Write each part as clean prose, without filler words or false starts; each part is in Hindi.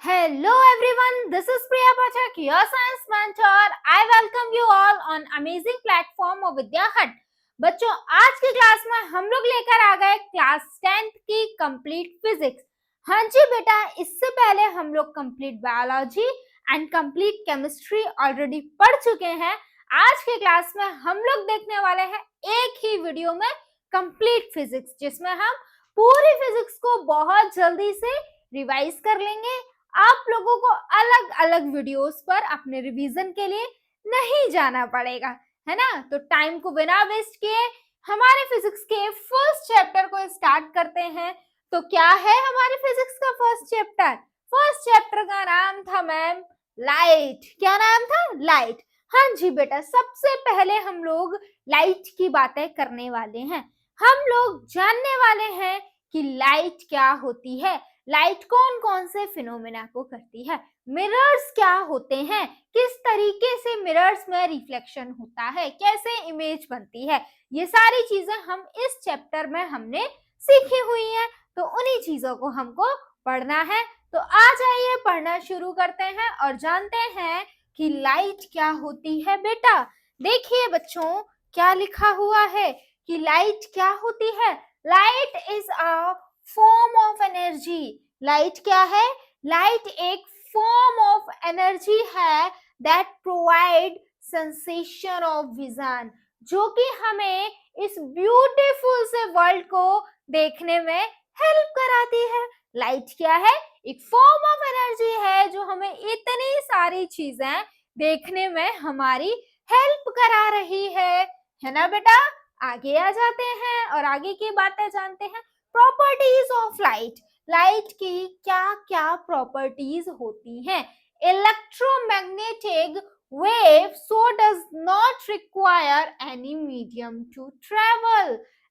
Hello everyone, this is Priya Pathak, your science mentor. I welcome you all on amazing platform of Vidya Hut. बच्चों, आज की क्लास में हम लोग लेकर आ गए क्लास 10th की कंप्लीट फिजिक्स। हाँ जी बेटा, इससे पहले हम लोग complete biology and complete chemistry already पढ़ चुके हैं। आज की क्लास में हम लोग देखने वाले हैं एक ही वीडियो में कंप्लीट फिजिक्स, जिसमें हम पूरी फिजिक्स को बहुत जल्दी से रिवाइज कर लेंगे। आप लोगों को अलग अलग वीडियोस पर अपने रिवीजन के लिए नहीं जाना पड़ेगा, है ना। तो टाइम को बिना वेस्ट किए हमारे फिजिक्स के फर्स्ट चैप्टर को स्टार्ट करते हैं। तो क्या है हमारे फिजिक्स का फर्स्ट चैप्टर? फर्स्ट चैप्टर का नाम था मैम लाइट। क्या नाम था? लाइट। हाँ जी बेटा, सबसे पहले हम लोग लाइट की बातें करने वाले हैं। हम लोग जानने वाले हैं कि लाइट क्या होती है, लाइट कौन कौन से फिनोमेना को करती है, मिरर्स क्या होते हैं, किस तरीके से मिरर्स में रिफ्लेक्शन होता है, कैसे इमेज बनती है, ये सारी चीजें हम इस चैप्टर में हमने सीखी हुई हैं। तो उन्हीं चीजों को हमको पढ़ना है। तो आ जाइए, पढ़ना शुरू करते हैं और जानते हैं कि लाइट क्या होती है। बेटा देखिए बच्चों, क्या लिखा हुआ है कि लाइट क्या होती है। Light is a form of energy. Light क्या है? लाइट एक फॉर्म ऑफ एनर्जी है that provide sensation of vision, जो कि हमें इस ब्यूटीफुल से वर्ल्ड को देखने में हेल्प कराती है। लाइट क्या है? एक फॉर्म ऑफ एनर्जी है जो हमें इतनी सारी चीजें देखने में हमारी हेल्प करा रही है ना बेटा। आगे आ जाते हैं और आगे की बातें जानते हैं। Properties of light. लाइट की क्या क्या प्रॉपर्टीज होती हैं? Electromagnetic wave so does not require any medium to travel.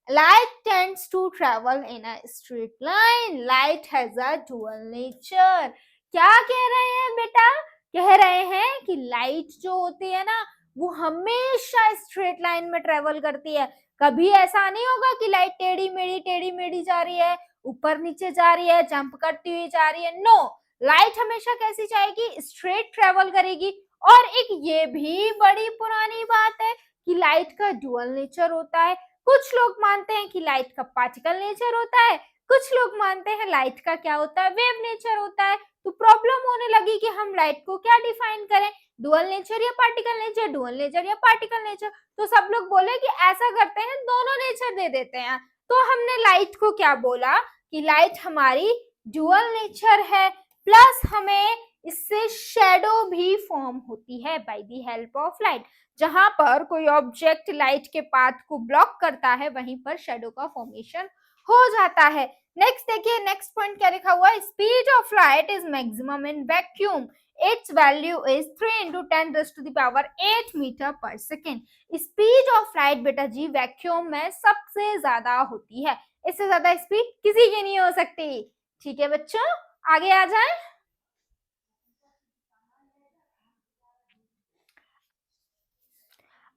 Light tends to travel in a straight line. Light has a dual nature. क्या कह रहे हैं बेटा? कह रहे हैं कि लाइट जो होती है ना, वो हमेशा स्ट्रेट लाइन में ट्रेवल करती है। कभी ऐसा नहीं होगा कि लाइट टेढ़ी मेढ़ी जा रही है, ऊपर नीचे जा रही है, जंप करती हुई जा रही है। नो, लाइट हमेशा कैसी जाएगी? स्ट्रेट ट्रेवल करेगी। और एक ये भी बड़ी पुरानी बात है कि लाइट का डुअल नेचर होता है। कुछ लोग मानते हैं कि लाइट का पार्टिकल नेचर होता है, कुछ लोग मानते हैं लाइट का क्या होता है? वेव नेचर होता है। तो प्रॉब्लम होने लगी कि हम लाइट को क्या डिफाइन करें, डुअल नेचर या पार्टिकल नेचर, डुअल नेचर या पार्टिकल नेचर। तो सब लोग बोले कि ऐसा करते हैं, दोनों नेचर दे देते हैं। तो हमने लाइट को क्या बोला कि लाइट हमारी डुअल नेचर है, प्लस हमें इससे शेडो भी फॉर्म होती है by the help of light. जहां पर कोई ऑब्जेक्ट लाइट के पाथ को ब्लॉक करता है, वहीं पर शेडो का फॉर्मेशन हो जाता है। नेक्स्ट देखिए, नेक्स्ट पॉइंट क्या लिखा हुआ है? Speed of light is maximum in vacuum. Its value is 3 into 10 raised to the power 8 metre per second. Speed of light बेटा जी वैक्यूम में सबसे ज्यादा होती है। इससे ज्यादा स्पीड किसी की नहीं हो सकती। ठीक है बच्चों, आगे आ जाए।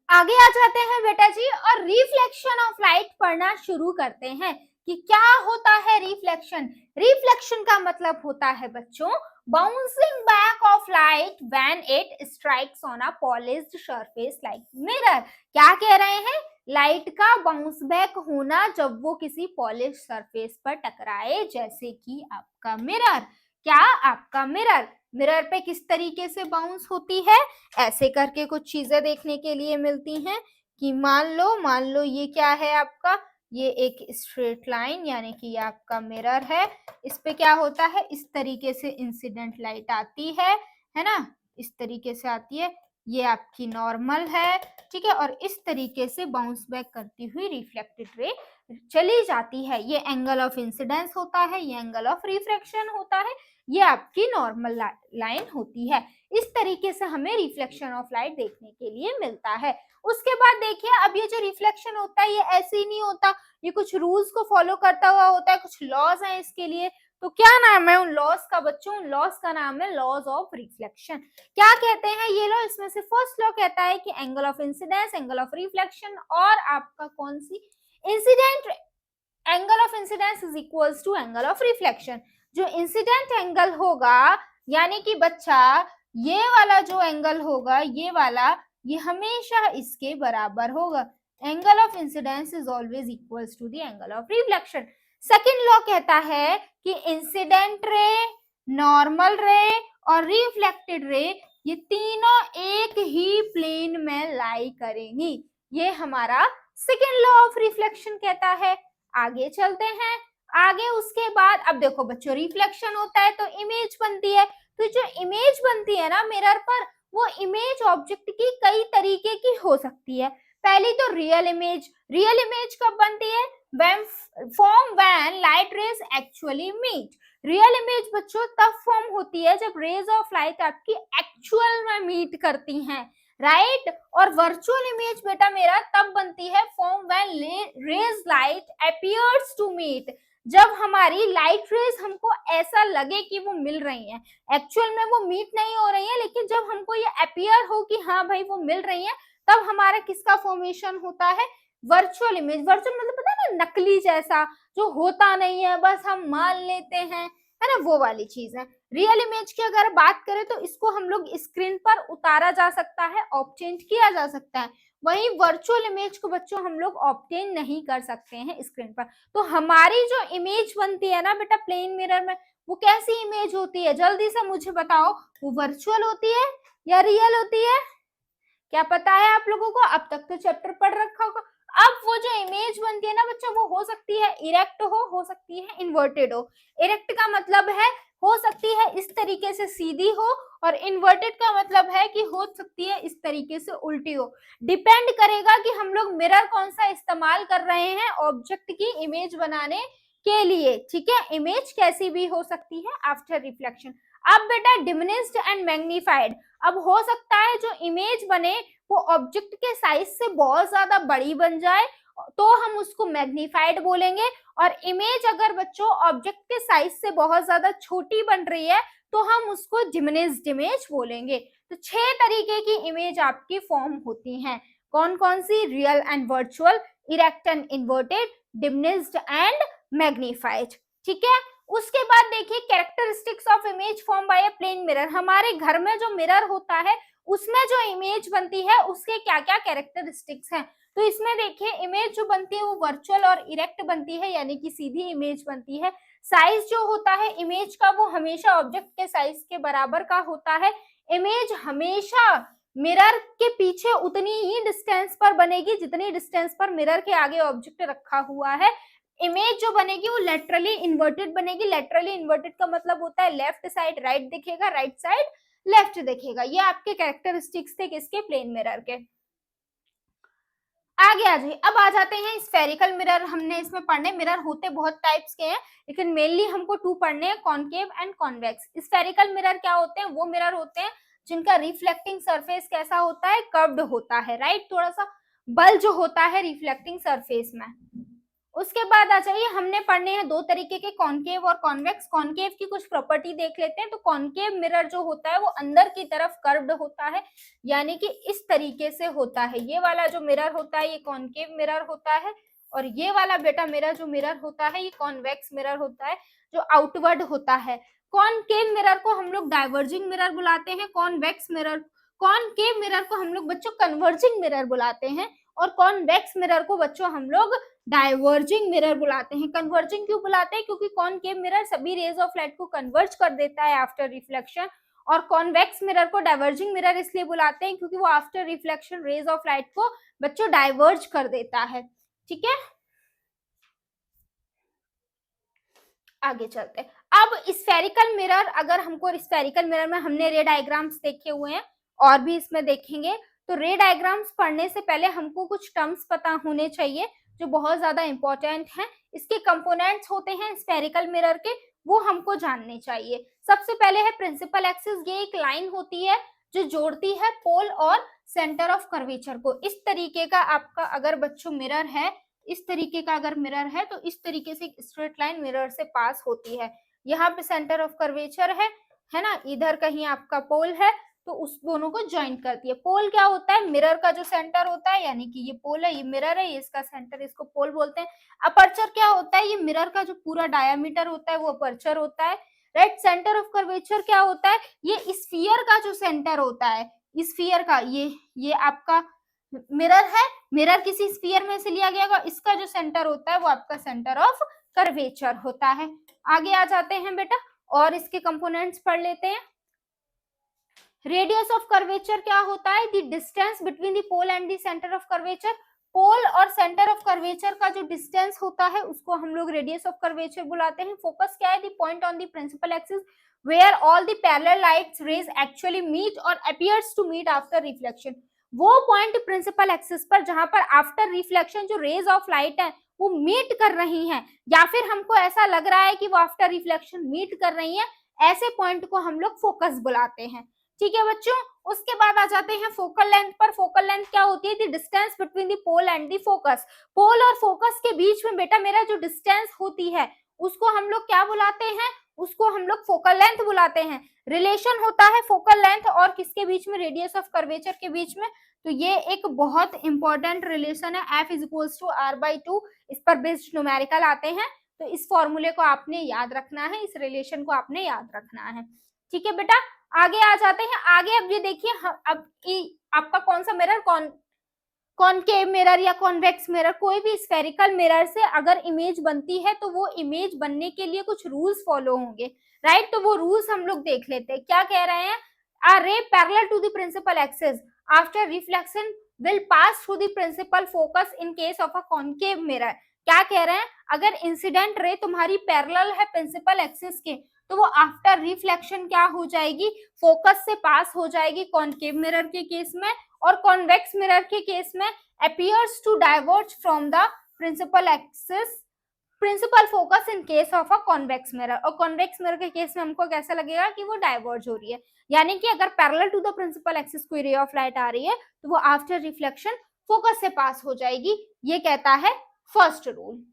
आगे आ जाते हैं बेटा जी और रिफ्लेक्शन ऑफ लाइट पढ़ना शुरू करते हैं कि क्या होता है रिफ्लेक्शन। रिफ्लेक्शन का मतलब होता है बच्चों bouncing back of light when it strikes on a polished surface like mirror. क्या कह रहे हैं? लाइट का बाउंस बैक होना जब वो किसी पॉलिश सरफेस पर टकराए, जैसे कि आपका मिरर। क्या? आपका मिरर। मिरर पे किस तरीके से बाउंस होती है? ऐसे करके कुछ चीजें देखने के लिए मिलती हैं कि मान लो ये क्या है आपका, ये एक स्ट्रेट लाइन यानी कि ये आपका मिरर है। इस पे क्या होता है? इस तरीके से इंसिडेंट लाइट आती है ना, इस तरीके से आती है। ये आपकी नॉर्मल है, ठीक है। और इस तरीके से बाउंस बैक करती हुई रिफ्लेक्टेड रे चली जाती है। ये एंगल ऑफ इंसिडेंस होता है, ये एंगल ऑफ रिफ्रैक्शन होता है, ये आपकी नॉर्मल लाइन होती है। इस तरीके से हमें रिफ्लेक्शन ऑफ लाइट देखने के लिए मिलता है। उसके बाद देखिए, अब ये जो रिफ्लेक्शन होता है ये ऐसे ही नहीं होता, ये कुछ रूल्स को फॉलो करता हुआ होता है, कुछ लॉज हैं इसके लिए। तो क्या नाम है उन लॉज का बच्चों? उन लॉज का नाम है लॉज ऑफ रिफ्लेक्शन। क्या कहते हैं ये लॉ? इसमें से फर्स्ट लॉ कहता है कि angle of incidence, angle of reflection और आपका कौन सी incident angle of incidence is equals to angle of reflection. जो इंसिडेंट एंगल होगा यानी कि बच्चा ये वाला जो एंगल होगा, ये वाला, ये हमेशा इसके बराबर होगा। Angle of incidence is always equals to the angle of reflection. Second law कहता है कि इंसिडेंट रे, नॉर्मल रे और रिफ्लेक्टेड रे, ये तीनों एक ही प्लेन में लाई करेंगी। ये हमारा सेकेंड लॉ ऑफ रिफ्लेक्शन कहता है। आगे चलते हैं। आगे उसके बाद अब देखो बच्चों, रिफ्लेक्शन होता है तो इमेज बनती है। तो जो इमेज बनती है ना मिरर पर, वो इमेज ऑब्जेक्ट की कई तरीके की हो सकती है। पहली तो रियल इमेज। रियल इमेज कब बनती है? when light rays actually meet। Real image बच्चों तब फॉर्म होती है जब रेज ऑफ लाइट आपकी एक्चुअल में मीट करती हैं, राइट। और वर्चुअल इमेज बेटा मेरा तब बनती है form when rays light appears to meet, जब हमारी लाइट रेज हमको ऐसा लगे कि वो मिल रही हैं। एक्चुअल में वो मीट नहीं हो रही है, लेकिन जब हमको ये अपीयर हो कि हाँ भाई वो मिल रही है, तब हमारा किसका फॉर्मेशन होता है? Virtual image. वर्चुअल मतलब पता है ना, नकली जैसा, जो होता नहीं है, बस हम मान लेते हैं, है ना, वो वाली चीज है। रियल इमेज की अगर बात करें तो इसको हम लोग स्क्रीन पर उतारा जा सकता है, ऑब्टेन किया जा सकता है। वहीं वर्चुअल इमेज को बच्चों हम लोग ऑब्टेन नहीं कर सकते हैं स्क्रीन पर। तो हमारी जो इमेज बनती है ना बेटा प्लेन मिरर में, वो कैसी इमेज होती है? जल्दी से मुझे बताओ, वो वर्चुअल होती है या रियल होती है? क्या पता है आप लोगों को? अब तक तो चैप्टर पढ़ रखा होगा। अब वो जो इमेज बनती है ना बच्चों, वो हो सकती है इरेक्ट हो सकती है इन्वर्टेड हो। इरेक्ट का मतलब है हो सकती है इस तरीके से सीधी हो, और इन्वर्टेड का मतलब है कि हो सकती है इस तरीके से उल्टी हो। डिपेंड करेगा कि हम लोग मिरर कौन सा इस्तेमाल कर रहे हैं ऑब्जेक्ट की इमेज बनाने के लिए, ठीक है। इमेज कैसी भी हो सकती है आफ्टर रिफ्लेक्शन। अब बेटा डिमिनिश्ड एंड मैग्नीफाइड। अब हो सकता है जो इमेज बने वो ऑब्जेक्ट के साइज से बहुत ज्यादा बड़ी बन जाए, तो हम उसको मैग्नीफाइड बोलेंगे। और इमेज अगर बच्चों ऑब्जेक्ट के साइज से बहुत ज्यादा छोटी बन रही है, तो हम उसको डिमिनिश्ड इमेज बोलेंगे। तो 6 तरीके की इमेज आपकी फॉर्म होती हैं। कौन कौन सी? Real and virtual, erect and inverted, diminished and magnified, ठीक है। उसके बाद देखिए characteristics of image form by a plane mirror. हमारे घर में जो मिरर होता है उसमें जो इमेज बनती है उसके क्या क्या कैरेक्टरिस्टिक्स हैं। तो इसमें देखिए इमेज जो बनती है वो वर्चुअल और इरेक्ट बनती है, यानी कि सीधी इमेज बनती है। साइज जो होता है इमेज का वो हमेशा ऑब्जेक्ट के साइज के बराबर का होता है। इमेज हमेशा मिरर के पीछे उतनी ही डिस्टेंस पर बनेगी जितनी डिस्टेंस पर मिरर के आगे ऑब्जेक्ट रखा हुआ है। इमेज जो बनेगी वो लेटरली इन्वर्टेड बनेगी। लेटरली इन्वर्टेड का मतलब होता है लेफ्ट साइड राइट दिखेगा, राइट साइड लेफ्ट दिखेगा। ये आपके कैरेक्टरिस्टिक्स थे किसके? प्लेन मिरर के। आगे आ जाइए। अब आ जाते हैं स्फेरिकल मिरर। हमने इसमें पढ़ने, मिरर होते बहुत टाइप्स के हैं लेकिन मेनली हमको 2 पढ़ने हैं, concave and convex. Spherical mirror क्या होते हैं? वो मिरर होते हैं जिनका रिफ्लेक्टिंग सरफेस कैसा होता है? कर्व्ड होता है, राइट। थोड़ा सा बल जो होता है रिफ्लेक्टिंग सरफेस में। उसके बाद आ जाइए, हमने पढ़ने हैं 2 तरीके के, कॉनकेव और कॉन्वेक्स। कॉनकेव की कुछ प्रॉपर्टी देख लेते हैं। तो कॉनकेव मिरर जो होता है वो अंदर की तरफ कर्व्ड होता है, यानी कि इस तरीके से होता है। ये वाला जो मिरर होता है ये कॉनकेव मिरर होता है, और ये वाला बेटा मेरा जो मिरर होता है ये कॉन्वेक्स मिरर होता है, जो आउटवर्ड होता है। कॉनकेव मिरर को हम लोग डाइवर्जिंग मिरर बुलाते हैं। कॉनकेव मिरर को हम लोग बच्चों कन्वर्जिंग मिरर बुलाते हैं, और कॉन्वेक्स मिरर को बच्चों हम लोग डाइवर्जिंग मिरर बुलाते हैं। कन्वर्जिंग क्यों बुलाते हैं? क्योंकि कॉनकेव मिरर सभी रेज ऑफ लाइट को कन्वर्ज कर देता है आफ्टर रिफ्लेक्शन, और कॉन्वेक्स मिरर को डाइवर्जिंग मिरर इसलिए बुलाते हैं क्योंकि वो after reflection rays of light को बच्चों डाइवर्ज कर देता है, ठीक है। आगे चलते हैं। अब स्फेरिकल मिरर, अगर हमको स्फेरिकल मिरर में हमने रे डायग्राम्स देखे हुए हैं और भी इसमें देखेंगे, तो रे डायग्राम्स पढ़ने से पहले हमको कुछ टर्म्स पता होने चाहिए जो बहुत ज्यादा इंपॉर्टेंट हैं। इसके कंपोनेंट्स होते हैं स्फेरिकल मिरर के, वो हमको जानने चाहिए। सबसे पहले है प्रिंसिपल एक्सिस। ये एक लाइन होती है जो जोड़ती है पोल और सेंटर ऑफ कर्वेचर को। इस तरीके का आपका अगर बच्चों मिरर है, इस तरीके का अगर मिरर है तो इस तरीके से स्ट्रेट लाइन मिरर से पास होती है। यहाँ पे सेंटर ऑफ कर्वेचर है ना, इधर कहीं आपका पोल है, तो उस दोनों को ज्वाइन करती है। पोल क्या होता है? मिरर का जो सेंटर होता है, यानी कि ये पोल है, ये मिरर है, ये इसका सेंटर, इसको पोल बोलते हैं। अपर्चर क्या होता है? ये मिरर का जो पूरा डायामीटर होता है वो अपर्चर होता है, राइट। सेंटर ऑफ कर्वेचर क्या होता है, ये स्फीयर का जो सेंटर होता है, स्फीयर का, ये आपका मिरर है, मिरर किसी स्फीयर में से लिया गया, इसका जो सेंटर होता है वो आपका सेंटर ऑफ कर्वेचर होता है। आगे आ जाते हैं बेटा और इसके कंपोनेंट्स पढ़ लेते हैं। रेडियस ऑफ कर्वेचर क्या होता है, the distance between the pole and the centre of curvature. Pole और सेंटर ऑफ कर्वेचर का जो डिस्टेंस होता है उसको हम लोग रेडियस ऑफ कर्वेचर बुलाते हैं। फोकस क्या है, the point on the principal axis where all the parallel lights rays actually meet और appears to meet after reflection. वो पॉइंट प्रिंसिपल एक्सिस पर जहां पर आफ्टर रिफ्लेक्शन जो रेज ऑफ लाइट है वो मीट कर रही हैं, या फिर हमको ऐसा लग रहा है कि वो आफ्टर रिफ्लेक्शन मीट कर रही हैं, ऐसे पॉइंट को हम लोग फोकस बुलाते हैं। ठीक है बच्चों, उसके बाद आ जाते हैं फोकल लेंथ पर। फोकल लेंथ क्या होती है, the distance between the pole and the focus. Pole और फोकस के बीच में बेटा मेरा जो डिस्टेंस होती है उसको हम लोग क्या बुलाते हैं, उसको हम लोग फोकल लेंथ बुलाते हैं। रिलेशन होता है फोकल लेंथ और किसके बीच में, रेडियस ऑफ कर्वेचर के बीच में। तो ये एक बहुत इंपॉर्टेंट रिलेशन है, F इज टू R/2। इस पर बेस्ड न्यूमेरिकल आते हैं, तो इस फॉर्मूले को आपने याद रखना है, इस रिलेशन को आपने याद रखना है। ठीक है बेटा, आगे आ जाते हैं। आगे अब ये देखिए, अब आपका कौन सा मिरर, कॉनकेव मिरर या कॉन्वेक्स मिरर, कोई भी स्फेरिकल मिरर से अगर इमेज बनती है तो वो इमेज बनने के लिए कुछ रूल्स फॉलो होंगे, राइट। तो वो रूल्स हम लोग देख लेते हैं। क्या कह रहे हैं, a ray parallel to the principal axis after reflection will pass through the principal focus in case of a concave mirror। क्या कह रहे हैं, अगर इंसिडेंट रे तुम्हारी पैरेलल है प्रिंसिपल एक्सिस के तो वो आफ्टर रिफ्लेक्शन क्या हो जाएगी, फोकस से पास हो जाएगी कॉनकेव मिरर के केस में, और कॉन्वेक्स मिरर के केस में appears to diverge from the principal axis principal focus in case of a convex mirror. और कॉन्वेक्स मिरर के केस में हमको कैसा लगेगा कि वो डाइवर्ज हो रही है, यानी कि अगर parallel to the principal axis कोई रे ऑफ लाइट आ रही है तो वो आफ्टर रिफ्लेक्शन फोकस से पास हो जाएगी, ये कहता है फर्स्ट रूल।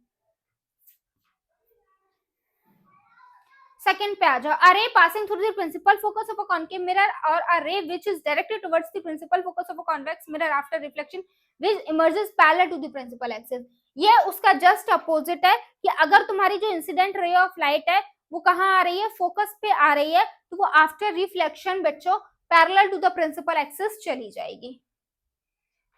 सेकंड पे आ जाओ, a ray passing through the principal focus of a concave mirror और a ray which is directed towards the principal focus of a convex mirror after reflection which emerges parallel to the principal axis. ये उसका जस्ट अपोजिट है कि अगर तुम्हारी जो इंसिडेंट रे ऑफ लाइट है वो कहाँ आ रही है, फोकस पे आ रही है, तो वो आफ्टर रिफ्लेक्शन बच्चों parallel to the principal axis चली जाएगी।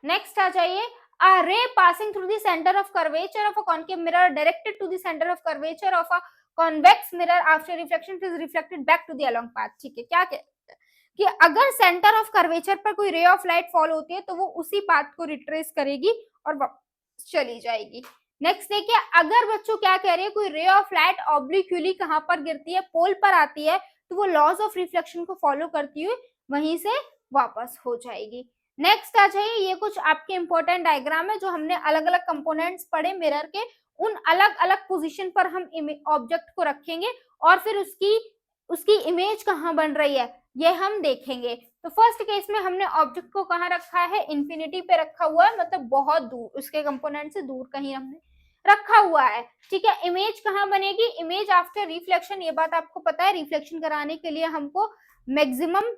नेक्स्ट आ जाइए, a ray passing through the center of curvature of a concave mirror directed to the center of curvature of a convex mirror after reflection is reflected back to the along path। ठीक है, क्या कहते हैं कि अगर सेंटर ऑफ कर्वेचर पर कोई रे ऑफ लाइट फॉल होती है तो वो उसी पाथ को रिट्रेस करेगी और वापस चली जाएगी। नेक्स्ट देखिए, अगर बच्चों क्या कह रहे हैं, कोई रे ऑफ लाइट ऑब्लिक्यूली कहां पर गिरती है, पोल पर आती है, तो वो लॉज ऑफ रिफ्लेक्शन को फॉलो करती हुई वहीं से वापस हो जाएगी। नेक्स्ट आ जाइए, ये कुछ आपके इंपॉर्टेंट डायग्राम है जो हमने अलग अलग कंपोनेंट्स पढ़े मिरर के, उन अलग अलग पोजीशन पर हम ऑब्जेक्ट को रखेंगे और फिर उसकी इमेज कहाँ बन रही है ये हम देखेंगे। तो फर्स्ट केस में हमने ऑब्जेक्ट को कहाँ रखा है, इंफिनिटी पे रखा हुआ है, मतलब बहुत दूर, उसके कंपोनेंट से दूर कहीं हमने रखा हुआ है। ठीक है, इमेज कहाँ बनेगी, इमेज आफ्टर रिफ्लेक्शन, ये बात आपको पता है, रिफ्लेक्शन कराने के लिए हमको maximum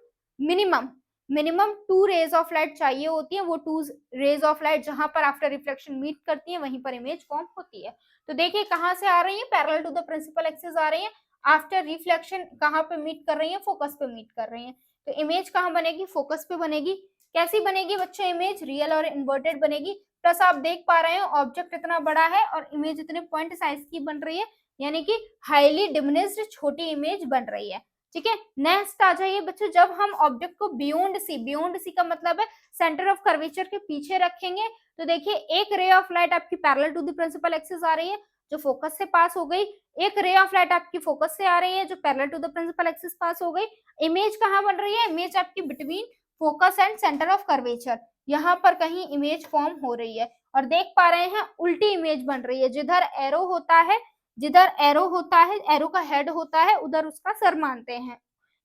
minimum 2 rays of light चाहिए होती है। वो 2 रेज ऑफ लाइट जहां पर आफ्टर रिफ्लेक्शन मीट करती है वहीं पर इमेज फॉर्म होती है। तो देखिए कहां से आ रही है, parallel to the principal axis आ रही है, आफ्टर रिफ्लेक्शन कहां पे मीट कर रही है, फोकस पे मीट कर रही है। तो इमेज कहां बनेगी, फोकस पे बनेगी। कैसी बनेगी बच्चों इमेज, रियल और इन्वर्टेड बनेगी। प्लस आप देख पा रहे हो ऑब्जेक्ट इतना बड़ा है और इमेज इतने पॉइंट साइज की बन रही है, यानी कि हाईली डिमिनिश्ड छोटी इमेज बन रही है। ठीक है, नेक्स्ट आ जाइए बच्चों, जब हम ऑब्जेक्ट को बियॉन्ड सी का मतलब है सेंटर ऑफ कर्वेचर के पीछे रखेंगे, तो देखिए एक रे ऑफ लाइट आपकी parallel to the principal axis आ रही है जो फोकस से पास हो गई, एक रे ऑफ लाइट आपकी फोकस से आ रही है जो parallel to the principal axis pass हो गई। इमेज कहाँ बन रही है, इमेज आपकी between focus and centre of curvature, यहाँ पर कहीं इमेज फॉर्म हो रही है। और देख पा रहे हैं उल्टी इमेज बन रही है, जिधर एरो होता है, जिधर एरो होता है, एरो का हेड होता है, उधर उसका सर मानते हैं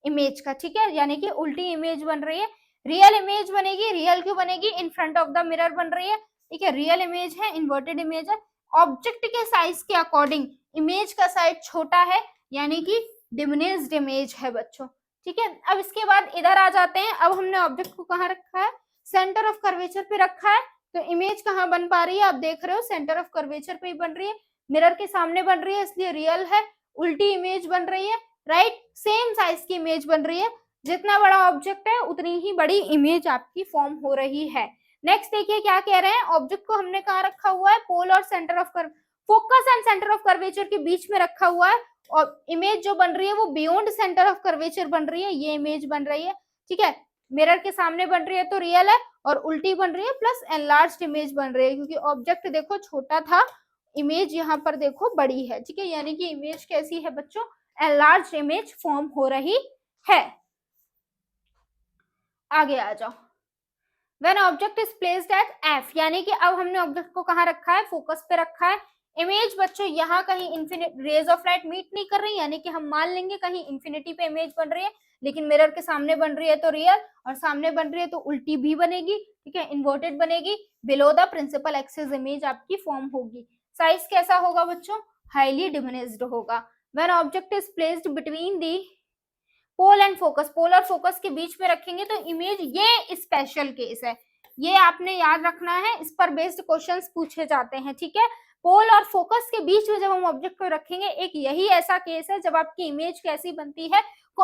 इमेज का। ठीक है, यानी कि उल्टी इमेज बन रही है। रियल इमेज बनेगी, रियल क्यों बनेगी, in front of the mirror बन रही है। ठीक है, रियल इमेज है, इन्वर्टेड इमेज है। ऑब्जेक्ट के साइज के अकॉर्डिंग इमेज का साइज छोटा है, यानी कि डिमिनिश्ड इमेज है बच्चों। ठीक है, अब इसके बाद इधर आ जाते हैं। अब हमने ऑब्जेक्ट को कहाँ रखा है, सेंटर ऑफ कर्वेचर पे रखा है, तो इमेज कहाँ बन पा रही है, आप देख रहे हो सेंटर ऑफ कर्वेचर पे ही बन रही है, मिरर के सामने बन रही है, इसलिए रियल है। उल्टी इमेज बन रही है, राइट, सेम साइज की इमेज बन रही है, जितना बड़ा ऑब्जेक्ट है उतनी ही बड़ी इमेज आपकी फॉर्म हो रही है। नेक्स्ट देखिए क्या कह रहे हैं, ऑब्जेक्ट को हमने कहाँ रखा हुआ है, पोल और centre of curve, focus and centre of curvature के बीच में रखा हुआ है, और इमेज जो बन रही है वो बियॉन्ड सेंटर ऑफ कर्वेचर बन रही है, ये इमेज बन रही है। ठीक है, मिरर के सामने बन रही है तो रियल है, और उल्टी बन रही है प्लस एनलार्ज्ड इमेज बन रही है, क्योंकि ऑब्जेक्ट देखो छोटा था, इमेज यहाँ पर देखो बड़ी है। ठीक है, यानी कि इमेज कैसी है बच्चों, एनलार्ज्ड इमेज फॉर्म हो रही है। आगे आ जाओ, When object is placed at F, यानी कि अब हमने ऑब्जेक्ट को कहाँ रखा है, फोकस पे रखा है। इमेज बच्चों यहाँ कहीं infinite rays of light meet नहीं कर रही, यानी कि हम मान लेंगे कहीं इन्फिनिटी पे इमेज बन रही है, लेकिन मिरर के सामने बन रही है तो रियल, और सामने बन रही है तो उल्टी भी बनेगी। ठीक है, इन्वर्टेड बनेगी, below the principal axis image आपकी फॉर्म होगी। साइज कैसा होगा बच्चों, हाईली डिमिनिश्ड होगा। When object is placed between the pole and focus, pole और फोकस के बीच में रखेंगे तो इमेज, ये स्पेशल केस है, ये आपने याद रखना है, इस पर बेस्ड क्वेश्चंस पूछे जाते हैं। ठीक है, पोल और फोकस के बीच में जब हम ऑब्जेक्ट को रखेंगे, एक यही ऐसा केस है जब आपकी इमेज कैसी बनती है,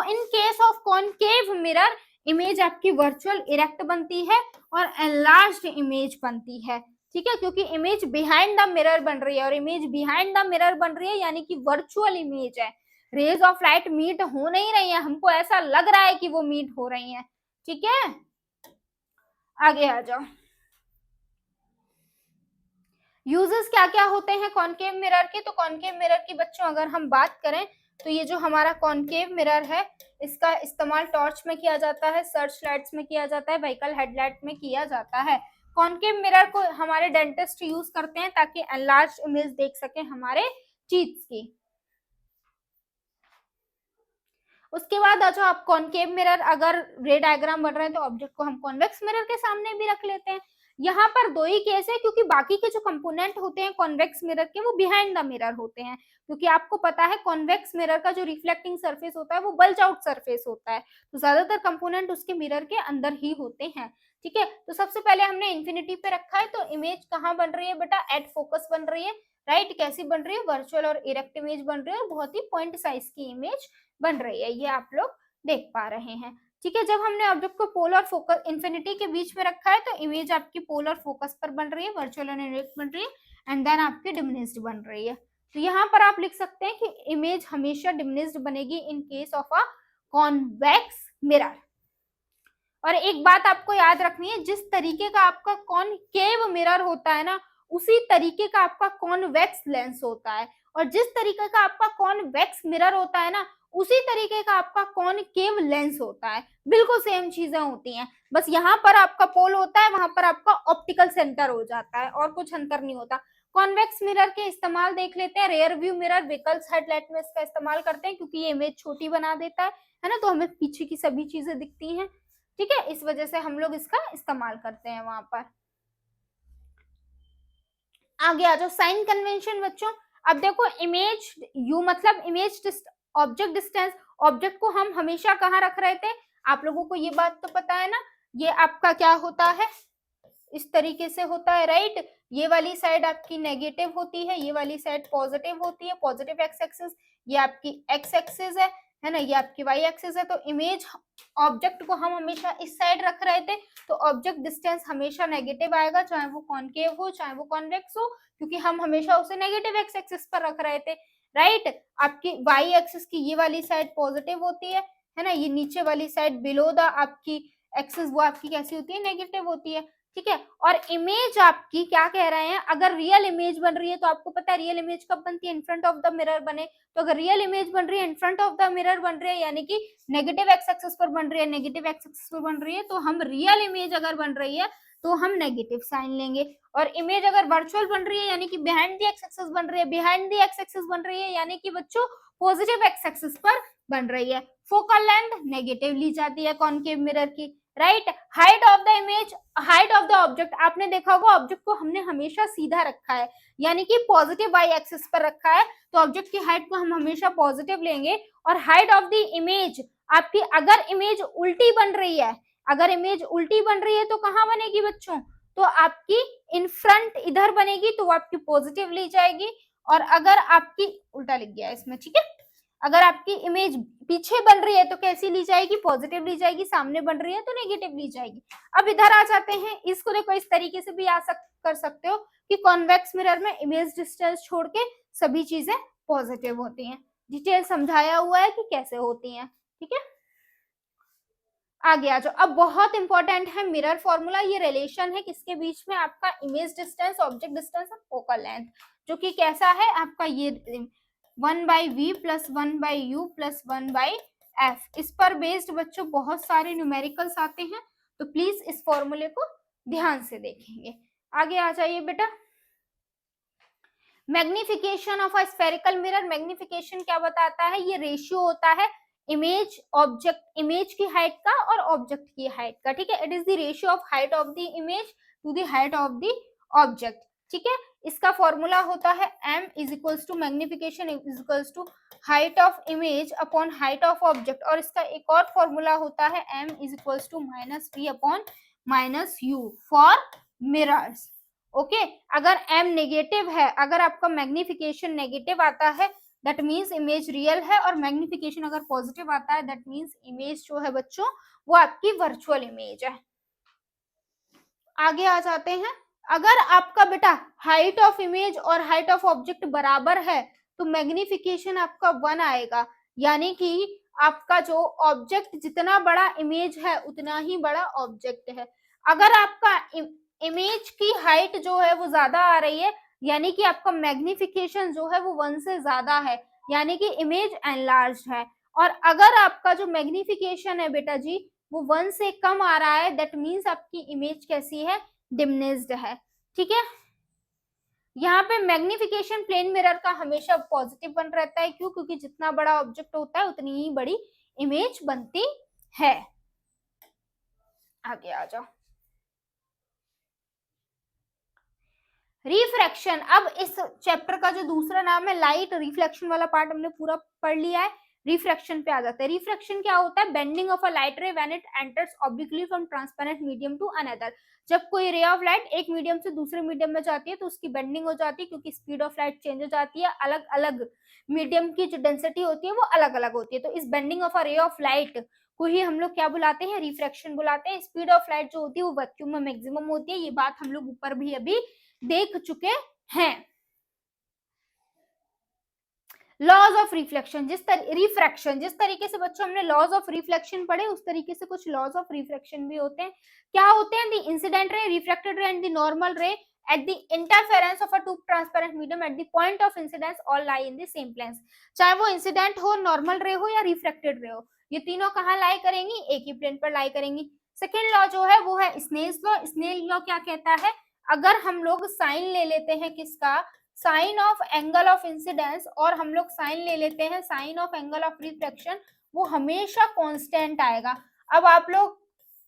इन case of concave mirror image आपकी वर्चुअल इरेक्ट बनती है और एनलार्ज्ड इमेज बनती है। ठीक है, क्योंकि इमेज बिहाइंड द मिरर बन रही है, और इमेज बिहाइंड द मिरर बन रही है यानी कि वर्चुअल इमेज है, रेज ऑफ लाइट मीट हो नहीं रही है, हमको ऐसा लग रहा है कि वो मीट हो रही हैं। ठीक है, आगे आ जाओ, यूजेस क्या क्या होते हैं कॉनकेव मिरर के, तो कॉनकेव मिरर की बच्चों अगर हम बात करें तो ये जो हमारा कॉनकेव मिरर है, इसका इस्तेमाल टॉर्च में किया जाता है, सर्च लाइट्स में किया जाता है, व्हीकल हेडलाइट में किया जाता है। कॉनकेव मिरर को हमारे डेंटिस्ट यूज करते हैं ताकि एनलार्ज इमेज देख सके हमारे टीथ की। उसके बाद अच्छा, आप कॉनकेव मिरर अगर रे डायग्राम बन रहे हैं तो ऑब्जेक्ट को हम कॉन्वेक्स मिरर के सामने भी रख लेते हैं। यहाँ पर दो ही केस है, क्योंकि बाकी के जो कंपोनेंट होते हैं कॉन्वेक्स मिरर के वो बिहाइंड द मिरर होते हैं, क्योंकि आपको पता है कॉन्वेक्स मिरर का जो रिफ्लेक्टिंग सरफेस होता है वो बल्ज आउट सरफेस होता है, तो ज्यादातर कंपोनेंट उसके मिरर के अंदर ही होते हैं। ठीक है, तो सबसे पहले हमने इन्फिनिटी पे रखा है, तो इमेज कहाँ बन रही है बेटा, एट फोकस बन रही है। राइट, कैसी बन रही है, वर्चुअल और इरेक्ट इमेज बन रही है, और बहुत ही पॉइंट साइज की इमेज बन रही है, ये आप लोग देख पा रहे हैं। ठीक है, जब हमने ऑब्जेक्ट को पोल और फोकस इन्फिनिटी के बीच में रखा है तो इमेज आपकी पोल और फोकस पर बन रही है, वर्चुअल और इरेक्ट बन रही है, एंड देन आपकी डिमिनिश्ड बन रही है। तो यहाँ पर आप लिख सकते हैं कि इमेज हमेशा डिमिनिश्ड बनेगी इन case of a convex mirror. और एक बात आपको याद रखनी है, जिस तरीके का आपका कॉनकेव मिरर होता है ना, उसी तरीके का आपका कॉन्वेक्स लेंस होता है, और जिस तरीके का आपका कॉन्वेक्स मिरर होता है ना, उसी तरीके का आपका कॉनकेव लेंस होता है, बिल्कुल सेम चीजें होती हैं, बस यहाँ पर आपका पोल होता है, वहां पर आपका ऑप्टिकल सेंटर हो जाता है, और कुछ अंतर नहीं होता। कॉन्वेक्स मिरर के इस्तेमाल देख लेते हैं, rear view mirror vehicles headlight में इसका इस्तेमाल करते हैं, क्योंकि ये इमेज छोटी बना देता है ना, तो हमें पीछे की सभी चीजें दिखती हैं। ठीक है, इस वजह से हम लोग इसका इस्तेमाल करते हैं वहां पर। आगे आ जाओ, साइन कन्वेंशन बच्चों। अब देखो, इमेज यू मतलब इमेज ऑब्जेक्ट डिस्टेंस, ऑब्जेक्ट को हम हमेशा कहाँ रख रहे थे, आप लोगों को ये बात तो पता है ना, ये आपका क्या होता है, इस तरीके से होता है। राइट, ये वाली साइड आपकी नेगेटिव होती है, ये वाली साइड पॉजिटिव होती है, पॉजिटिव एक्स एक्सिस, ये आपकी एक्स एक्सिस है ना, ये आपकी वाई एक्सिस है। तो इमेज ऑब्जेक्ट को हम हमेशा इस साइड रख रहे थे, तो ऑब्जेक्ट डिस्टेंस हमेशा नेगेटिव आएगा, चाहे वो कॉनकेव हो चाहे वो कॉन्वेक्स हो, क्योंकि हम हमेशा उसे नेगेटिव एक्स एक्सिस पर रख रहे थे। राइट, आपकी वाई एक्सिस की ये वाली साइड पॉजिटिव होती है ना, ये नीचे वाली साइड बिलो द आपकी एक्सिस वो आपकी कैसी होती है, नेगेटिव होती है। ठीक है, और इमेज आपकी क्या कह रहे हैं, अगर रियल इमेज बन रही है तो आपको पता है रियल इमेज कब बनती है, in front of the mirror बने, तो अगर रियल इमेज बन रही है in front of the mirror बन रही है, यानी कि नेगेटिव एक्स एक्सिस पर बन रही है, नेगेटिव एक्स एक्सिस पर बन रही है, तो हम रियल इमेज अगर बन रही है तो हम नेगेटिव साइन लेंगे, और इमेज अगर वर्चुअल बन रही है यानी कि बिहाइंड द एक्स एक्सिस बन रही है, बिहाइंड द एक्स एक्सिस बन रही है यानी कि बच्चों पॉजिटिव एक्स एक्सिस पर बन रही है। फोकल लेंथ नेगेटिव ली जाती है कॉनकेव मिरर की। Right, height of the image, height of the object, आपने देखा होगा ऑब्जेक्ट को हमने हमेशा सीधा रखा है, यानी कि पॉजिटिव वाई एक्सिस पर रखा है, तो ऑब्जेक्ट की हाइट को हम हमेशा पॉजिटिव लेंगे। और हाइट ऑफ द इमेज आपकी, अगर इमेज उल्टी बन रही है, अगर इमेज उल्टी बन रही है तो कहाँ बनेगी बच्चों, तो आपकी इन फ्रंट इधर बनेगी, तो वो आपकी पॉजिटिव ली जाएगी। और अगर आपकी, उल्टा लिख गया इसमें, ठीक है, अगर आपकी इमेज पीछे बन रही है तो कैसी ली जाएगी, पॉजिटिव ली जाएगी, सामने बन रही है तो नेगेटिव ली जाएगी। अब इधर आ जाते हैं, इसको देखो इस तरीके से भी कर सकते हो कि कॉन्वेक्स मिरर में इमेज डिस्टेंस छोड़ के सभी चीजें पॉजिटिव होती हैं। डिटेल समझाया हुआ है कि कैसे होती हैं, ठीक है। आगे आ जाओ। अब बहुत इंपॉर्टेंट है मिरर फॉर्मूला, ये रिलेशन है किसके बीच में, आपका इमेज डिस्टेंस, ऑब्जेक्ट डिस्टेंस और फोकल लेंथ, जो कि कैसा है आपका ये 1/v + 1/u + 1/f। इस पर बेस्ड बच्चों बहुत सारे न्यूमेरिकल्स आते हैं, तो प्लीज इस फॉर्मूले को ध्यान से देखेंगे। आगे आ जाइए बेटा। Magnification of a spherical mirror, magnification क्या बताता है, ये रेशियो होता है इमेज ऑब्जेक्ट, इमेज की हाइट का और ऑब्जेक्ट की हाइट का, ठीक है। It is the ratio of height of the image to the height of the object, ठीक है। इसका फॉर्मूला होता है m = magnification = height of image upon height of object, और इसका एक और फॉर्मूला होता है m = -v/-u for mirrors. Okay, अगर m नेगेटिव है, अगर आपका मैग्निफिकेशन नेगेटिव आता है दैट मीन्स इमेज रियल है, और मैग्निफिकेशन अगर पॉजिटिव आता है दैट मीन्स इमेज जो है बच्चों वो आपकी वर्चुअल इमेज है। आगे आ जाते हैं। अगर आपका बेटा हाइट ऑफ इमेज और हाइट ऑफ ऑब्जेक्ट बराबर है तो मैग्निफिकेशन आपका 1 आएगा, यानी कि आपका जो ऑब्जेक्ट जितना बड़ा इमेज है उतना ही बड़ा ऑब्जेक्ट है। अगर आपका इमेज की हाइट जो है वो ज्यादा आ रही है, यानी कि आपका मैग्निफिकेशन जो है वो 1 से ज्यादा है, यानी कि इमेज एनलार्ज्ड है। और अगर आपका जो मैग्निफिकेशन है बेटा जी वो 1 से कम आ रहा है दैट मीन्स आपकी इमेज कैसी है, डिमिनिश्ड है, ठीक है। यहाँ पे मैग्निफिकेशन प्लेन मिरर का हमेशा पॉजिटिव बन रहता है, क्यों, क्योंकि जितना बड़ा ऑब्जेक्ट होता है उतनी ही बड़ी इमेज बनती है। आगे आ जाओ। रिफ्रैक्शन, अब इस चैप्टर का जो दूसरा नाम है लाइट रिफ्लेक्शन वाला पार्ट हमने पूरा पढ़ लिया है। रिफ्रैक्शन पे आ जाते हैं। रिफ्रैक्शन क्या होता है, bending of a light ray when it enters obliquely from transparent medium to another. जब कोई रे ऑफ लाइट एक मीडियम से दूसरे मीडियम में जाती है तो उसकी बेंडिंग हो जाती है, क्योंकि स्पीड ऑफ लाइट चेंज हो जाती है, अलग अलग मीडियम की जो डेंसिटी होती है वो अलग अलग होती है। तो इस बेंडिंग ऑफ अ रे ऑफ लाइट को ही हम लोग क्या बुलाते हैं, रिफ्रैक्शन बुलाते हैं। स्पीड ऑफ लाइट जो होती है वो वैक्यूम में मैक्सिमम होती है, ये बात हम लोग ऊपर भी अभी देख चुके हैं। लॉज ऑफ रिफ्लेक्शन, रिफ्रैक्शन जिस तरीके से बच्चों हमने लॉज ऑफ रिफ्लेक्शन पढ़े उस तरीके से कुछ लॉज ऑफ रिफ्लेक्शन भी होते हैं। क्या होते हैं, the incident ray, reflected ray and the normal रे at the interference of a two transparent medium at the point of incidence all lie in the same planes। चाहे वो इंसिडेंट हो, नॉर्मल रे हो या रिफ्लेक्टेड रे हो, ये तीनों कहाँ लाई करेंगी, एक ही प्लेन पर लाई करेंगी। सेकेंड लॉ जो है वो है स्नेल्स लॉ। स्नेल लॉ क्या कहता है, अगर हम लोग साइन ले लेते हैं किसका, sine of angle of incidence, और हम लोग साइन ले लेते हैं sine of angle of reflection, वो हमेशा कांस्टेंट आएगा। अब आप लोग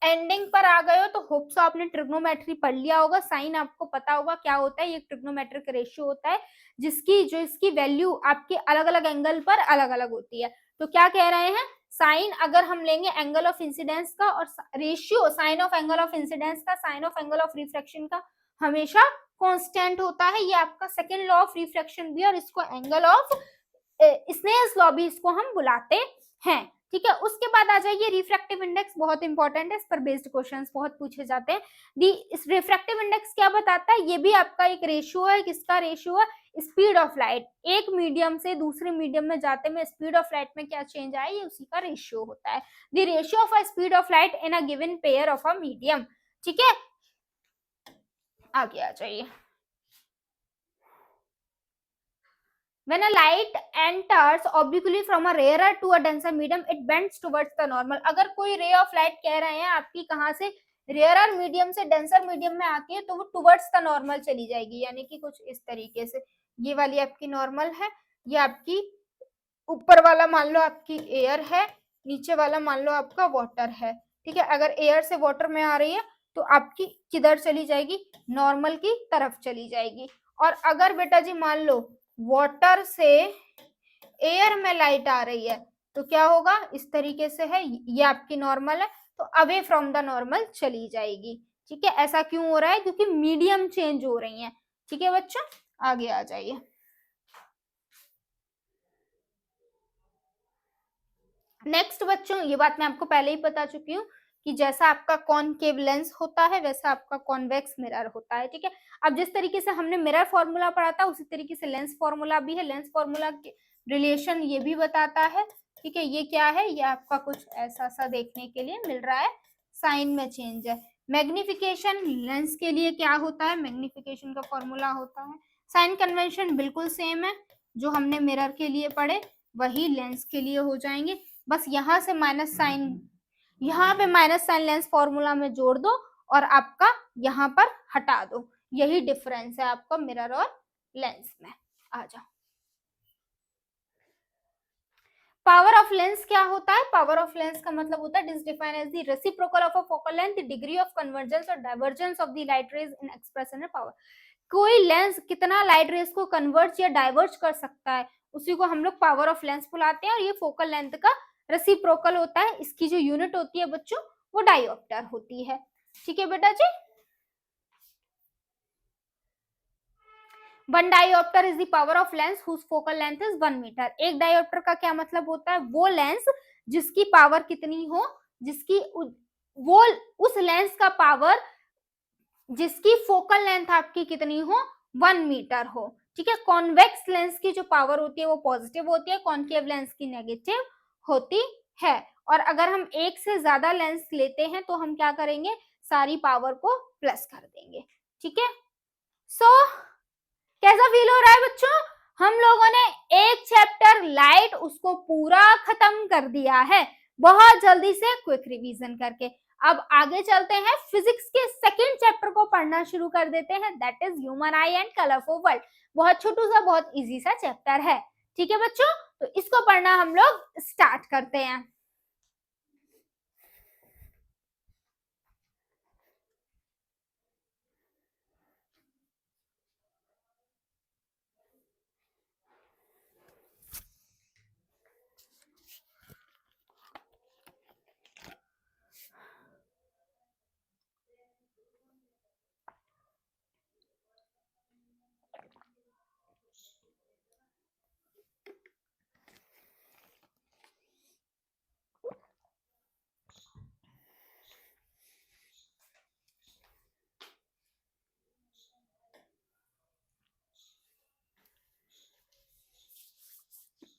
एंडिंग पर आ गए हो तो होप सो आपने ट्रिग्नोमेट्री पढ़ लिया होगा, साइन आपको पता होगा क्या होता है, ये ट्रिग्नोमेट्रिक रेशियो होता है जिसकी जो इसकी वैल्यू आपके अलग अलग एंगल पर अलग अलग होती है। तो क्या कह रहे हैं, साइन अगर हम लेंगे एंगल ऑफ इंसिडेंस का, और ratio sine of angle of incidence का sine of angle of reflection का हमेशा कांस्टेंट होता है। ये आपका सेकेंड लॉ ऑफ रिफ्लेक्शन भी, और इसको एंगल ऑफ स्नेल्स लॉ भी इसको हम बुलाते हैं, ठीक है। उसके बाद आ जाइए रिफ्रैक्टिव इंडेक्स, बहुत इंपॉर्टेंट है, इस पर बेस्ड क्वेश्चंस बहुत पूछे जाते हैं। इस रिफ्रैक्टिव इंडेक्स क्या बताता है, ये भी आपका एक रेशियो है, किसका रेशियो है, स्पीड ऑफ लाइट, एक मीडियम से दूसरे मीडियम में जाते में स्पीड ऑफ लाइट में क्या चेंज आए, ये उसी का रेशियो होता है। The ratio of a speed of light in a given pair of a medium, ठीक है। आगे आ जाइए। When a light enters obliquely from a rarer to a denser medium, it bends towards the normal। अगर कोई रे ऑफ लाइट कह रहे हैं आपकी कहाँ से, रेयर मीडियम से डेंसर मीडियम में आती है तो वो टुवर्ड्स द नॉर्मल चली जाएगी, यानी कि कुछ इस तरीके से। ये वाली आपकी नॉर्मल है, ये आपकी ऊपर वाला मान लो आपकी एयर है, नीचे वाला मान लो आपका वाटर है, ठीक है। अगर एयर से वाटर में आ रही है तो आपकी किधर चली जाएगी, नॉर्मल की तरफ चली जाएगी। और अगर बेटा जी मान लो वाटर से एयर में लाइट आ रही है तो क्या होगा, इस तरीके से है, ये आपकी नॉर्मल है, तो अवे फ्रॉम द नॉर्मल चली जाएगी, ठीक है। ऐसा क्यों हो रहा है, क्योंकि मीडियम चेंज हो रही है, ठीक है बच्चों। आगे आ जाइए। नेक्स्ट बच्चों, ये बात मैं आपको पहले ही बता चुकी हूँ कि जैसा आपका कॉनकेव लेंस होता है वैसा आपका कॉन्वेक्स मिरर होता है, ठीक है। अब जिस तरीके से हमने मिरर फॉर्मूला पढ़ा था उसी तरीके से लेंस फॉर्मूला भी है। लेंस फॉर्मूला के रिलेशन ये भी बताता है, ठीक है। ये क्या है, ये आपका कुछ ऐसा सा देखने के लिए मिल रहा है, साइन में चेंज है। मैग्निफिकेशन लेंस के लिए क्या होता है, मैग्निफिकेशन का फॉर्मूला होता है, साइन कन्वेंशन बिल्कुल सेम है, जो हमने मिरर के लिए पढ़े वही लेंस के लिए हो जाएंगे। बस यहां से माइनस साइन, यहाँ पे माइनस साइन लेंस फॉर्मूला में जोड़ दो और आपका यहाँ पर हटा दो, यही डिफरेंस है आपका मिरर और लेंस में। आ जाओ, पावर ऑफ लेंस क्या होता है, पावर ऑफ लेंस का मतलब होता है it is defined as the reciprocal of a focal length, the degree of convergence और divergence of the light rays in expression power. कोई लेंस कितना लाइट रेज को कन्वर्ज या डाइवर्ज कर सकता है उसी को हम लोग पावर ऑफ लेंस बुलाते हैं, और ये फोकल लेंथ का रेसिप्रोकल होता है। इसकी जो यूनिट होती है बच्चों वो डायोप्टर होती है, ठीक है बेटा जी। 1 dioptre is the power of lens whose focal length is 1 metre. एक डायोप्टर का क्या मतलब होता है, वो लेंस जिसकी पावर कितनी हो, जिसकी वो उस लेंस का पावर जिसकी फोकल लेंथ आपकी कितनी हो, 1 मीटर हो, ठीक है। कॉन्वेक्स लेंस की जो पावर होती है वो पॉजिटिव होती है, कॉन्केव लेंस की नेगेटिव होती है। और अगर हम एक से ज्यादा लेंस लेते हैं तो हम क्या करेंगे, सारी पावर को प्लस कर देंगे, ठीक है। सो कैसा फील हो रहा है बच्चों, हम लोगों ने एक चैप्टर लाइट उसको पूरा खत्म कर दिया है बहुत जल्दी से क्विक रिवीजन करके। अब आगे चलते हैं, फिजिक्स के सेकंड चैप्टर को पढ़ना शुरू कर देते हैं, that is human I and colourful world. बहुत छोटू सा बहुत इजी सा चैप्टर है, ठीक है बच्चों। तो इसको पढ़ना हम लोग स्टार्ट करते हैं।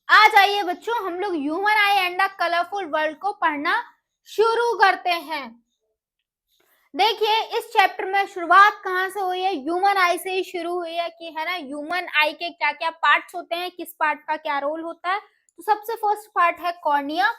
आ जाइए बच्चों, हम लोग human I and the colourful world को पढ़ना शुरू करते हैं। देखिए इस चैप्टर में शुरुआत कहाँ से हुई है, ह्यूमन आई से ही शुरू हुई है कि है ना, ह्यूमन आई के क्या क्या पार्ट्स होते हैं, किस पार्ट का क्या रोल होता है। तो सबसे फर्स्ट पार्ट है कॉर्निया,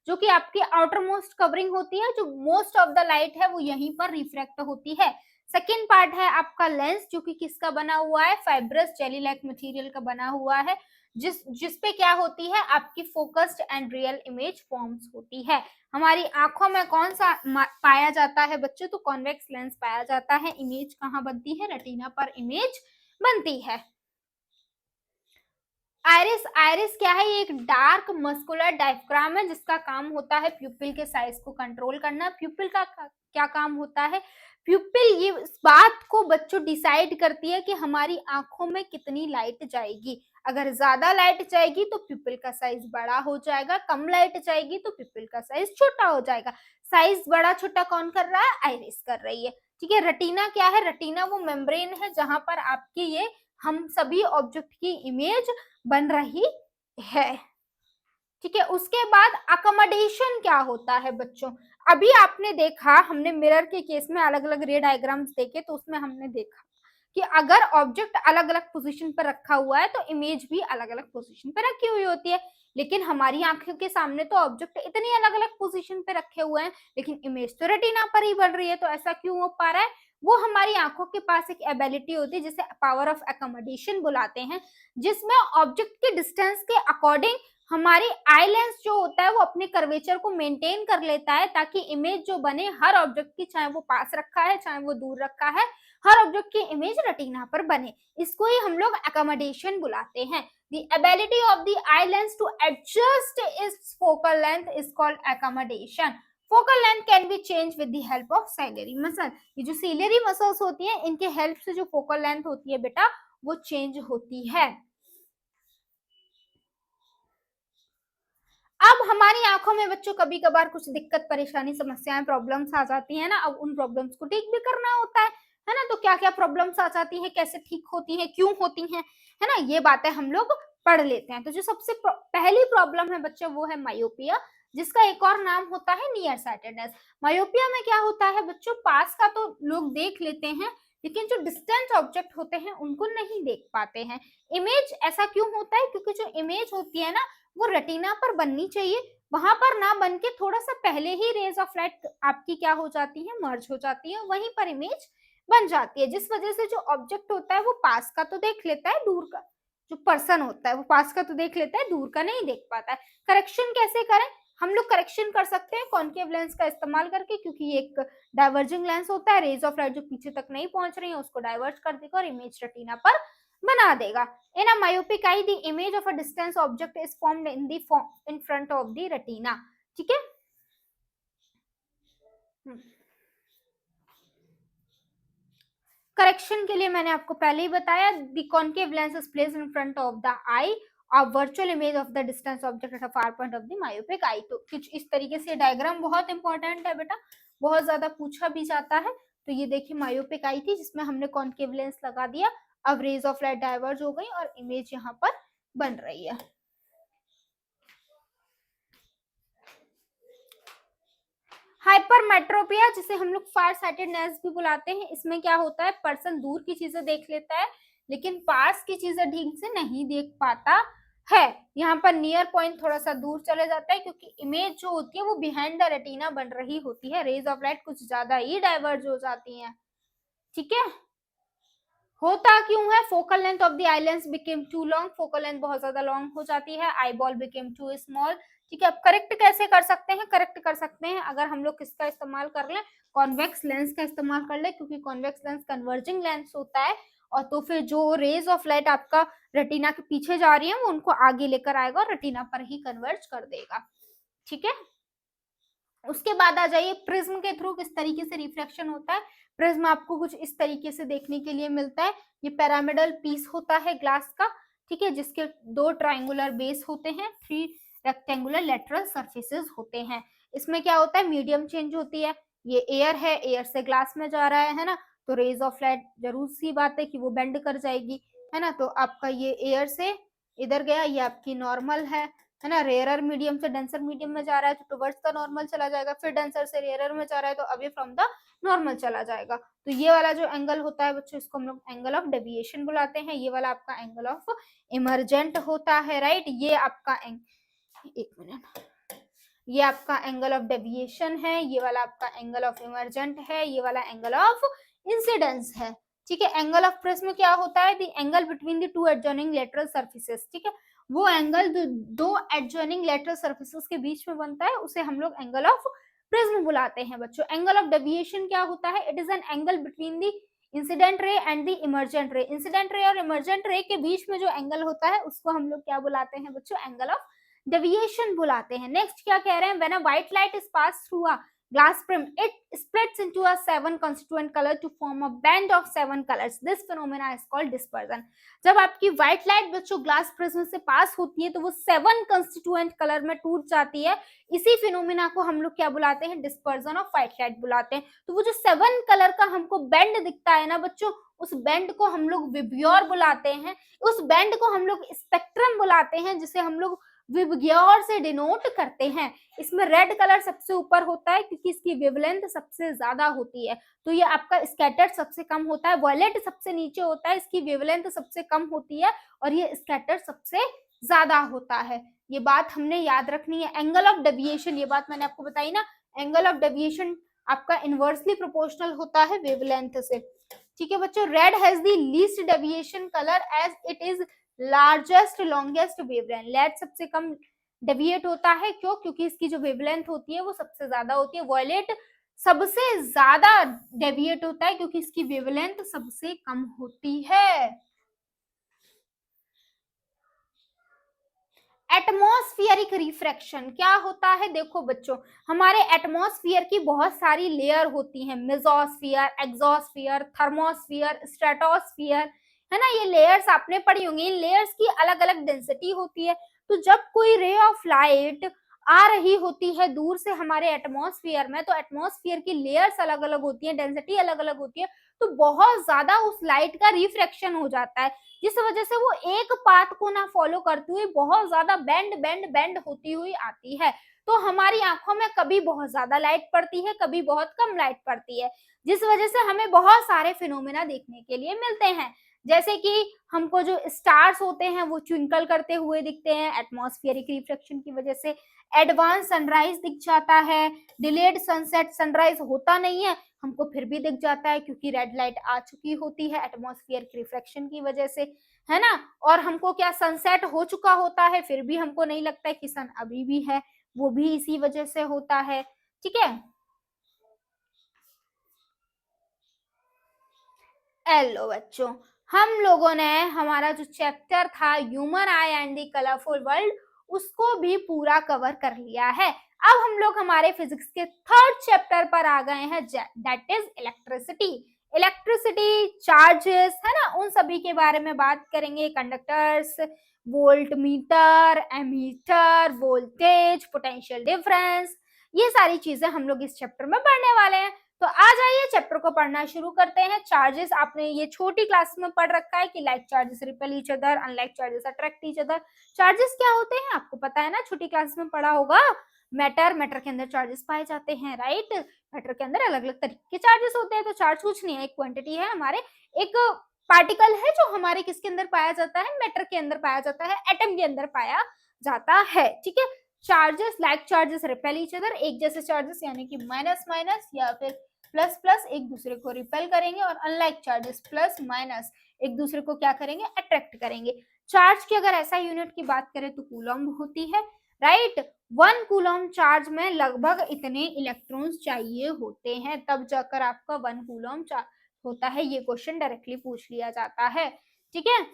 जो कि आपकी आउटर मोस्ट कवरिंग होती है, जो मोस्ट ऑफ द लाइट है वो यहीं पर रिफ्लेक्ट होती है। सेकेंड पार्ट है आपका लेंस, जो कि किसका बना हुआ है, फाइब्रस जेली लाइक मटेरियल का बना हुआ है, जिसपे क्या होती है, आपकी focused and real image forms होती है। हमारी आंखों में कौन सा पाया जाता है बच्चों, तो कॉन्वेक्स लेंस पाया जाता है। इमेज कहाँ बनती है, रेटिना पर इमेज बनती है। आइरिस, आइरिस क्या है, ये एक डार्क मस्कुलर डायफ्राम है जिसका काम होता है प्यूपिल के साइज को कंट्रोल करना। प्यूपिल का क्या काम होता है, प्यूपिल ये इस बात को बच्चों डिसाइड करती है कि हमारी आंखों में कितनी लाइट जाएगी। अगर ज्यादा लाइट जाएगी तो प्यूपिल का साइज बड़ा हो जाएगा, कम लाइट जाएगी तो प्यूपिल का साइज छोटा हो जाएगा। साइज बड़ा छोटा कौन कर रहा है, आइरिस कर रही है, ठीक है। रेटिना क्या है, रेटिना वो मेम्ब्रेन है जहां पर आपकी ये हम सभी ऑब्जेक्ट की इमेज बन रही है, ठीक है। उसके बाद अकोमोडेशन क्या होता है बच्चों, अभी आपने देखा, हमने मिरर के केस में अलग अलग रे डायग्राम्स देखे, तो उसमें हमने देखा कि अगर ऑब्जेक्ट अलग अलग पोजीशन पर रखा हुआ है तो इमेज भी अलग अलग पोजीशन पर रखी हुई होती है। लेकिन हमारी आंखों के सामने तो ऑब्जेक्ट इतनी अलग अलग पोजीशन पे रखे हुए हैं लेकिन इमेज तो रेटिना पर ही बन रही है। तो ऐसा क्यों हो पा रहा है, वो हमारी आंखों के पास एक एबिलिटी होती है जिसे पावर ऑफ अकोमोडेशन बुलाते हैं, जिसमें ऑब्जेक्ट के डिस्टेंस के अकॉर्डिंग हमारी आई लेंस जो होता है वो अपने कर्वेचर को मेंटेन कर लेता है, ताकि इमेज जो बने हर ऑब्जेक्ट की, चाहे वो पास रखा है चाहे वो दूर रखा है, हर ऑब्जेक्ट की इमेज रेटिना पर बने। इसको ही हम लोग अकोमोडेशन बुलाते हैं। The ability of the eye lens to adjust its focal length is called accommodation. Focal length can be changed with the help of ciliary muscle. ये जो ciliary muscles होती हैं इनके हेल्प से जो focal length होती है बेटा वो चेंज होती है। अब हमारी आंखों में बच्चों कभी कभार कुछ दिक्कत, परेशानी, समस्याएं, प्रॉब्लम्स आ जाती है ना। अब उन प्रॉब्लम्स को ठीक भी करना होता है ना। तो क्या क्या प्रॉब्लम्स आ जाती है, कैसे ठीक होती है, क्यों होती है ना, ये बातें हम लोग पढ़ लेते हैं। तो जो सबसे पहली प्रॉब्लम है बच्चों वो है मायोपिया, जिसका एक और नाम होता है नियर साइटेडनेस। मायोपिया में क्या होता है बच्चों, पास का तो लोग देख लेते हैं लेकिन जो डिस्टेंस ऑब्जेक्ट होते हैं उनको नहीं देख पाते हैं। इमेज ऐसा क्यों होता है, क्योंकि जो इमेज होती है ना वो रेटिना पर बननी चाहिए, वहां पर ना बन के थोड़ा सा पहले ही रेज ऑफ लाइट आपकी क्या हो जाती है, मर्ज हो जाती है, वहीं पर इमेज बन जाती है। जिस वजह से जो ऑब्जेक्ट होता है वो पास का तो देख लेता है, दूर का जो पर्सन होता है वो पास का तो देख लेता है, दूर का नहीं देख पाता है। करेक्शन कैसे करें, हम लोग करेक्शन कर सकते हैं कॉन्केव लेंस का इस्तेमाल करके, क्योंकि ये एक डाइवर्जिंग लेंस होता है, रेज ऑफ लाइट जो पीछे तक नहीं पहुंच रही है उसको डाइवर्ट कर देगा और इमेज रेटिना पर बना देगा। In a myopic eye, the image of a distant object is formed in front of the retina. ठीक है। करेक्शन के लिए मैंने आपको पहले ही बताया, the concave lens is placed in front of the I, a virtual image of the distance object at a far point of the myopic eye। तो कुछ इस तरीके से डायग्राम बहुत इंपॉर्टेंट है बेटा, बहुत ज्यादा पूछा भी जाता है। तो ये देखिए मायोपिक आई थी जिसमें हमने कॉन्केव लेंस लगा दिया, अब रेज ऑफ लाइट डाइवर्ज हो गई और इमेज यहाँ पर बन रही है। हाइपरमेट्रोपिया जिसे हम लोग फार साइटेडनेस भी बुलाते हैं, इसमें क्या होता है, पर्सन दूर की चीजें देख लेता है लेकिन पास की चीजें ठीक से नहीं देख पाता है। यहाँ पर नियर पॉइंट थोड़ा सा दूर चले जाता है क्योंकि इमेज जो होती है वो बिहाइंड द रेटिना बन रही होती है, रेज ऑफ लाइट कुछ ज्यादा ही डाइवर्ज हो जाती है। ठीक है, होता क्यों है, focal length of the eye lens became too long, focal length बहुत ज्यादा लॉन्ग हो जाती है, eyeball became too small. ठीक है, अब करेक्ट कैसे कर सकते हैं, करेक्ट कर सकते हैं अगर हम लोग किसका इस्तेमाल कर लें, कॉन्वेक्स लेंस का इस्तेमाल कर ले, क्योंकि कॉन्वेक्स लेंस कन्वर्जिंग लेंस होता है और तो फिर जो रेज ऑफ लाइट आपका रेटिना के पीछे जा रही है वो उनको आगे लेकर आएगा और रेटिना पर ही कन्वर्ज कर देगा। ठीक है, उसके बाद आ जाइए प्रिज्म के थ्रू किस तरीके से रिफ्लेक्शन होता है। प्रिज्म आपको कुछ इस तरीके से देखने के लिए मिलता है, ये पिरामिडल पीस होता है ग्लास का, ठीक है, जिसके दो ट्राइंगुलर बेस होते हैं, 3 रेक्टेंगुलर लेटरल सरफेसेस होते हैं। इसमें क्या होता है, मीडियम चेंज होती है, ये एयर है, एयर से ग्लास में जा रहा है ना, तो रेज ऑफ लाइट जरूर सी बात है कि वो बेंड कर जाएगी, है ना। तो आपका ये एयर से इधर गया, ये आपकी नॉर्मल है ना, रेयरर मीडियम से डेंसर मीडियम में जा रहा है तो टुवर्ड्स द नॉर्मल चला जाएगा, फिर डेंसर से रेयरर में जा रहा है तो अवे फ्रॉम द नॉर्मल चला जाएगा। तो ये वाला जो एंगल होता है बच्चों इसको हम लोग एंगल ऑफ डेविएशन बुलाते हैं, ये वाला आपका एंगल ऑफ इमर्जेंट होता है, राइट। ये आपका एक मिनट, ये आपका एंगल ऑफ डेविएशन है, ये वाला आपका एंगल ऑफ इमर्जेंट है, ये वाला एंगल ऑफ इंसिडेंस है। ठीक है, एंगल ऑफ प्रिज्म क्या होता है, the angle between the two adjoining lateral surfaces. ठीक है, वो एंगल दो एडजॉइनिंग लेटरल सर्फेसेस के बीच में बनता है उसे हम लोग एंगल ऑफ प्रिज्म बुलाते हैं बच्चों। एंगल ऑफ डेविएशन क्या होता है, it is an angle between the incident ray and the emergent रे। इंसिडेंट रे और इमर्जेंट रे के बीच में जो एंगल होता है उसको हम लोग क्या बुलाते हैं बच्चों, एंगल ऑफ डेविएशन बुलाते हैं। नेक्स्ट क्या कह रहे हैं, when a white light is pass through a glass prism it splits into a 7 constituent color to form a band of 7 colors. This phenomena is called dispersion. जब आपकी व्हाइट लाइट बच्चों ग्लास प्रिज्म से पास होती है तो वो 7 कंस्टिट्यूएंट कलर में टूट जाती है, इसी फिनोमिना को हम लोग क्या बुलाते हैं, डिस्पर्जन ऑफ व्हाइट लाइट बुलाते हैं। तो वो जो 7 कलर का हमको बैंड दिखता है ना बच्चों, उस बैंड को हम लोग विब्योर बुलाते हैं, उस बैंड को हम लोग स्पेक्ट्रम बुलाते हैं, जिसे हम लोग विबग्योर से डिनोट करते हैं। इसमें रेड कलर सबसे ऊपर होता है क्योंकि इसकी वेवलेंथ सबसे ज्यादा होती है, तो ये आपका स्कैटर्ड सबसे कम होता है। वॉयलेट सबसे नीचे होता है, इसकी वेवलेंथ सबसे कम होती है और ये स्कैटर्ड सबसे ज्यादा होता है। ये बात हमने याद रखनी है। एंगल ऑफ डेविएशन, ये बात मैंने आपको बताई ना, एंगल ऑफ डेविएशन आपका इनवर्सली प्रोपोर्शनल होता है वेवलेंथ से। ठीक है बच्चों, red has the least deviation colour as it is largest longest wavelength. Red सबसे कम डेविएट होता है, क्यों, क्योंकि इसकी जो वेवलेंथ होती है वो सबसे ज्यादा होती है। वॉयलेट सबसे ज्यादा डेविएट होता है क्योंकि इसकी वेवलेंथ सबसे कम होती है। एटमॉस्फियरिक रिफ्रैक्शन क्या होता है, देखो बच्चों हमारे एटमॉस्फियर की बहुत सारी लेयर होती हैं, मेसोस्फियर, एक्सोस्फियर, थर्मोस्फियर, स्ट्रेटोस्फियर, है ना। ये लेयर्स आपने पढ़ी होंगी, इन लेयर्स की अलग अलग डेंसिटी होती है। तो जब कोई रे ऑफ लाइट आ रही होती है दूर से हमारे एटमॉस्फेयर में, तो एटमॉस्फेयर की लेयर्स अलग अलग होती है, डेंसिटी अलग अलग होती है, तो बहुत ज्यादा उस लाइट का रिफ्रैक्शन हो जाता है, जिस वजह से वो एक पाथ को ना फॉलो करती हुई बहुत ज्यादा बेंड बेंड बेंड होती हुई आती है। तो हमारी आंखों में कभी बहुत ज्यादा लाइट पड़ती है, कभी बहुत कम लाइट पड़ती है, जिस वजह से हमें बहुत सारे फिनोमेना देखने के लिए मिलते हैं। जैसे कि हमको जो स्टार्स होते हैं वो ट्विंकल करते हुए दिखते हैं एटमॉस्फेरिक रिफ्लेक्शन की वजह से, एडवांस सनराइज दिख जाता है, डिलेड सनसेट, सनराइज होता नहीं है हमको फिर भी दिख जाता है क्योंकि रेड लाइट आ चुकी होती है एटमॉस्फेयर की रिफ्लेक्शन की वजह से, है ना। और हमको क्या सनसेट हो चुका होता है फिर भी हमको नहीं लगता है कि सन अभी भी है, वो भी इसी वजह से होता है। ठीक है, हेलो बच्चों, हम लोगों ने हमारा जो चैप्टर था human I and the colourful world उसको भी पूरा कवर कर लिया है। अब हम लोग हमारे फिजिक्स के थर्ड चैप्टर पर आ गए हैं, that is electricity. Electricity, charges, है ना, उन सभी के बारे में बात करेंगे, conductors, voltmeter, ammeter, voltage, potential difference, ये सारी चीजें हम लोग इस चैप्टर में पढ़ने वाले हैं। तो आ जाइए चैप्टर को पढ़ना शुरू करते हैं। चार्जेस आपने ये छोटी क्लास में पढ़ रखा है कि like charges repel each other, unlike charges attract each other. Charges क्या होते हैं आपको पता है ना, छोटी क्लास में पढ़ा होगा। मैटर के अंदर चार्जेस पाए जाते हैं, राइट। मैटर के अंदर अलग अलग तरीके के चार्जेस होते हैं। तो चार्ज कुछ नहीं है, एक क्वांटिटी है हमारे, एक पार्टिकल है जो हमारे किसके अंदर पाया जाता है, मैटर के अंदर पाया जाता है, एटम के अंदर पाया जाता है। ठीक है, charges, like charges repel each other, एक जैसे चार्जेस यानी कि माइनस माइनस या फिर प्लस प्लस एक दूसरे को रिपेल करेंगे, और अनलाइक चार्जेस प्लस माइनस एक दूसरे को क्या करेंगे, अट्रैक्ट करेंगे। चार्ज की अगर ऐसा यूनिट की बात करें तो कूलम्ब होती है, राइट। 1 कूलम्ब चार्ज में लगभग इतने इलेक्ट्रॉन्स चाहिए होते हैं, तब जाकर आपका 1 कूलम्ब चार्ज होता है। ये क्वेश्चन डायरेक्टली पूछ लिया जाता है। ठीक है,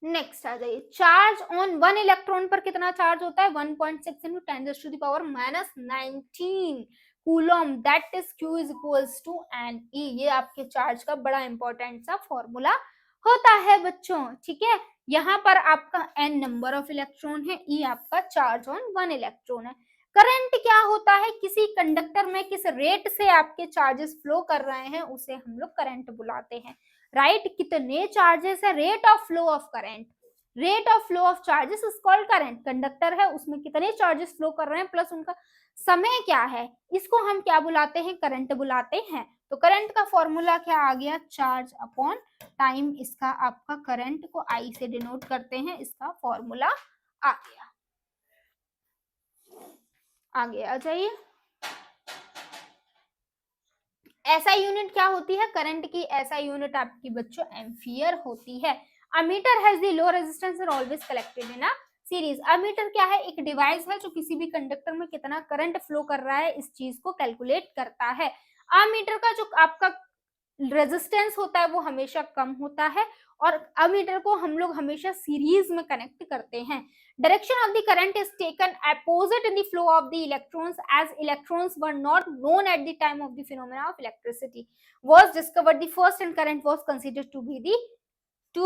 नेक्स्ट आ जाइए, चार्ज ऑन 1 इलेक्ट्रॉन पर कितना चार्ज होता है, 1.6 into 10⁻⁻⁻⁹ coulomb, that is Q is equals to Ne। ये आपके चार्ज का बड़ा इंपॉर्टेंट सा फॉर्मूला होता है बच्चों। ठीक है, यहाँ पर आपका N नंबर ऑफ इलेक्ट्रॉन है, E आपका चार्ज ऑन 1 इलेक्ट्रॉन है। करंट क्या होता है, किसी कंडक्टर में किस रेट से आपके चार्जेस फ्लो कर रहे हैं उसे हम लोग करंट बुलाते हैं, राइट। कितने चार्जेस है, rate of flow of current, rate of flow of charges is called current. Conductor है उसमें कितने चार्जेस फ्लो कर रहे हैं प्लस उनका समय क्या है, इसको हम क्या बुलाते हैं, करंट बुलाते हैं। तो करंट का फॉर्मूला क्या आ गया, चार्ज अपॉन टाइम। इसका आपका करंट को आई से डिनोट करते हैं, इसका फॉर्मूला आ गया। आगे आ जाइए, ऐसा यूनिट क्या होती है करंट की, ऐसा यूनिट आपकी बच्चों एम्पियर होती है। Ammeter has the low resistance और always collected in a series. Ammeter क्या है, एक डिवाइस है जो किसी भी कंडक्टर में कितना करंट फ्लो कर रहा है इस चीज को कैलकुलेट करता है। अमीटर का जो आपका रेजिस्टेंस होता है वो हमेशा कम होता है, और अमीटर को हम लोग हमेशा सीरीज में कनेक्ट करते हैं। Direction of the current is taken opposite in the flow of the electrons, as electrons were not known at the time of the phenomena of electricity was discovered the first, and current was considered to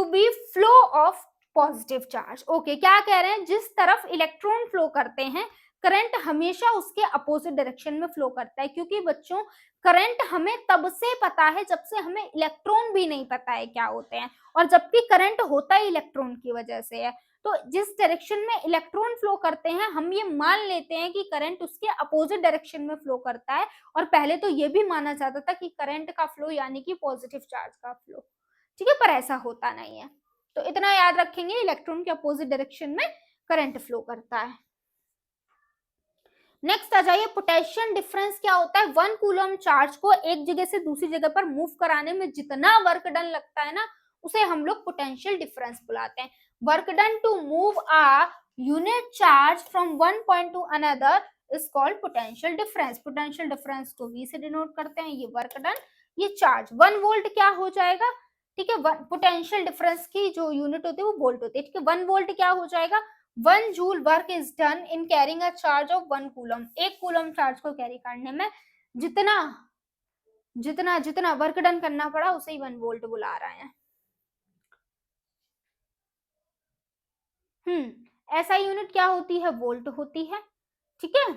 be flow of positive charge. Okay, क्या कह रहे हैं, जिस तरफ इलेक्ट्रॉन फ्लो करते हैं करंट हमेशा उसके अपोजिट डायरेक्शन में फ्लो करता है, क्योंकि बच्चों करंट हमें तब से पता है जब से हमें इलेक्ट्रॉन भी नहीं पता है क्या होते हैं, और जबकि करंट होता ही इलेक्ट्रॉन की वजह से है। तो जिस डायरेक्शन में इलेक्ट्रॉन फ्लो करते हैं हम ये मान लेते हैं कि करंट उसके अपोजिट डायरेक्शन में फ्लो करता है, और पहले तो ये भी माना जाता था कि करंट का फ्लो यानी कि पॉजिटिव चार्ज का फ्लो। ठीक है, पर ऐसा होता नहीं है। तो इतना याद रखेंगे, इलेक्ट्रॉन के अपोजिट डायरेक्शन में करंट फ्लो करता है। नेक्स्ट आ जाइए, पोटेंशियल डिफरेंस क्या होता है। 1 कूलम चार्ज को एक जगह से दूसरी जगह पर मूव कराने में जितना वर्क डन लगता है ना उसे हम लोग पोटेंशियल डिफरेंस बुलाते हैं। Work done to move a unit charge from one point to another is called potential difference. पोटेंशियल डिफरेंस को V से डिनोट करते हैं। ये वर्क डन, ये चार्ज 1 वोल्ट क्या हो जाएगा, ठीक है। पोटेंशियल डिफरेंस की जो यूनिट होती है वो वोल्ट होती है, ठीक है। 1 वोल्ट क्या हो जाएगा, 1 joule work is done in carrying a charge of 1 coulomb. 1 coulomb charge को कैरी करने में जितना जितना जितना वर्क डन करना पड़ा उसे ही 1 वोल्ट बुला रहे हैं। SI यूनिट क्या होती है? वोल्ट होती है। ठीक है,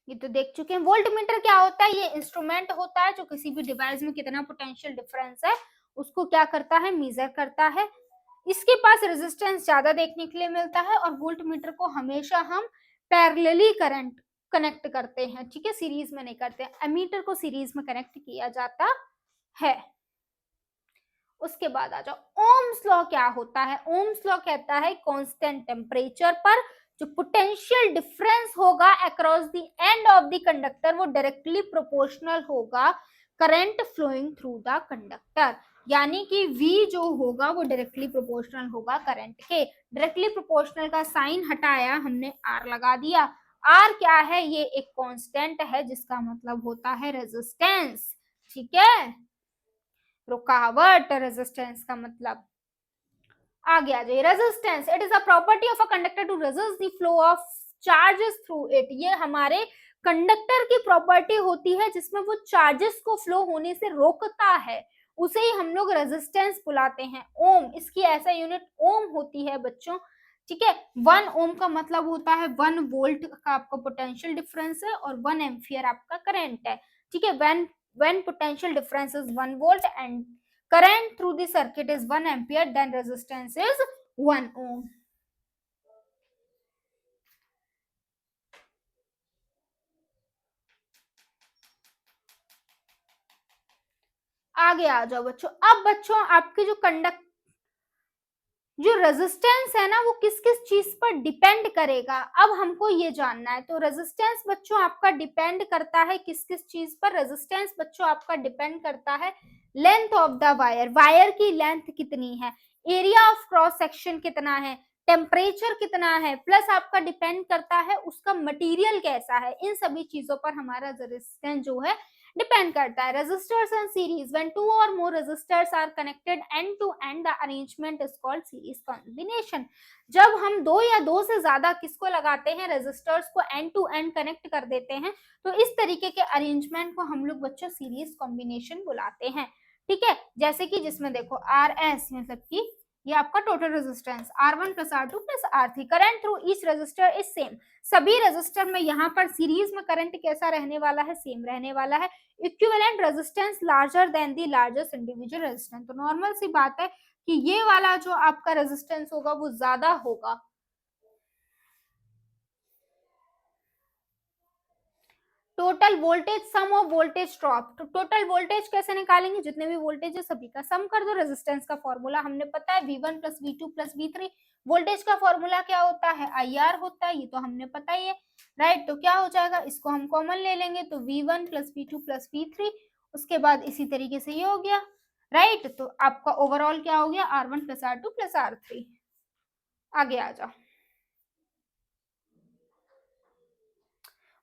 ये तो देख चुके हैं। वोल्ट मीटर क्या होता है? ये इंस्ट्रूमेंट होता है जो किसी भी डिवाइस में कितना पोटेंशियल डिफरेंस है उसको क्या करता है? मेजर करता है। इसके पास रेजिस्टेंस ज्यादा देखने के लिए मिलता है और वोल्ट मीटर को हमेशा हम पैरेलली करंट कनेक्ट करते हैं। ठीक है, सीरीज में नहीं करते। एमीटर को सीरीज में कनेक्ट किया जाता है। उसके बाद आ जाओ, ओम्स लॉ क्या होता है? ओम्स लॉ कहता है कांस्टेंट टेम्परेचर पर जो पोटेंशियल डिफरेंस होगा across the end of the conductor वो डायरेक्टली प्रोपोर्शनल होगा current flowing through the conductor. यानी कि V जो होगा वो डायरेक्टली प्रोपोर्शनल होगा करंट के। डायरेक्टली प्रोपोर्शनल का साइन हटाया हमने, R लगा दिया। R क्या है? ये एक कांस्टेंट है जिसका मतलब होता है रेजिस्टेंस। ठीक है, रुकावट, रेजिस्टेंस का मतलब। आगे आ जाइए, resistance it is a property of a conductor to resist the flow of charges through it. ये हमारे कंडक्टर की प्रॉपर्टी होती है जिसमें वो चार्जेस को फ्लो होने से रोकता है, उसे ही हम लोग रेजिस्टेंस बुलाते हैं। ओम, इसकी ऐसा यूनिट ओम होती है बच्चों। ठीक है, 1 ओम का मतलब होता है 1 वोल्ट का आपका पोटेंशियल डिफरेंस है और 1 एम्पियर आपका करंट है। ठीक है, when potential difference is 1 volt and current through the circuit is 1 ampere, then resistance is 1 ohm. आगे आ जाओ बच्चों। अब बच्चों आपके जो रेजिस्टेंस है ना वो किस किस चीज पर डिपेंड करेगा, अब हमको ये जानना है। तो रेजिस्टेंस बच्चों आपका डिपेंड करता है किस किस चीज पर? रेजिस्टेंस बच्चों आपका डिपेंड करता है length of the wire, wire की लेंथ कितनी है, एरिया ऑफ क्रॉस सेक्शन कितना है, टेम्परेचर कितना है, प्लस आपका डिपेंड करता है उसका मटेरियल कैसा है। इन सभी चीजों पर हमारा रेजिस्टेंस जो है डिपेंड करता है। Resistors in series, when 2 or more resistors are connected end to end, the arrangement is called series combination. जब हम दो या दो से ज्यादा किसको लगाते हैं? रेजिस्टर्स को एंड टू एंड कनेक्ट कर देते हैं, तो इस तरीके के अरेंजमेंट को हम लोग बच्चों सीरीज कॉम्बिनेशन बुलाते हैं। ठीक है, जैसे कि जिसमें देखो RS मतलब कि ये आपका total resistance R1 plus R2 plus R3, current through each resistor is same. सभी रेजिस्टर में यहाँ पर सीरीज में करंट कैसा रहने वाला है? सेम रहने वाला है। Equivalent resistance larger than the largest individual resistance, तो नॉर्मल सी बात है कि ये वाला जो आपका रेजिस्टेंस होगा वो ज्यादा होगा। Total voltage sum of voltage drop, तो टोटल वोल्टेज कैसे निकालेंगे? जितने भी वोल्टेज है सभी का सम कर दो। रेजिस्टेंस का फॉर्मूला हमने पता है V1 plus V2 plus V3। Voltage का फॉर्मूला क्या होता है? IR होता है, ये तो हमने पता ही है, राइट। तो क्या हो जाएगा, इसको हम कॉमन ले लेंगे तो V1 plus V2 plus V3, उसके बाद इसी तरीके से ये हो गया, राइट। तो आपका ओवरऑल क्या हो गया? R1 plus R2 plus R3। आगे आ जाओ,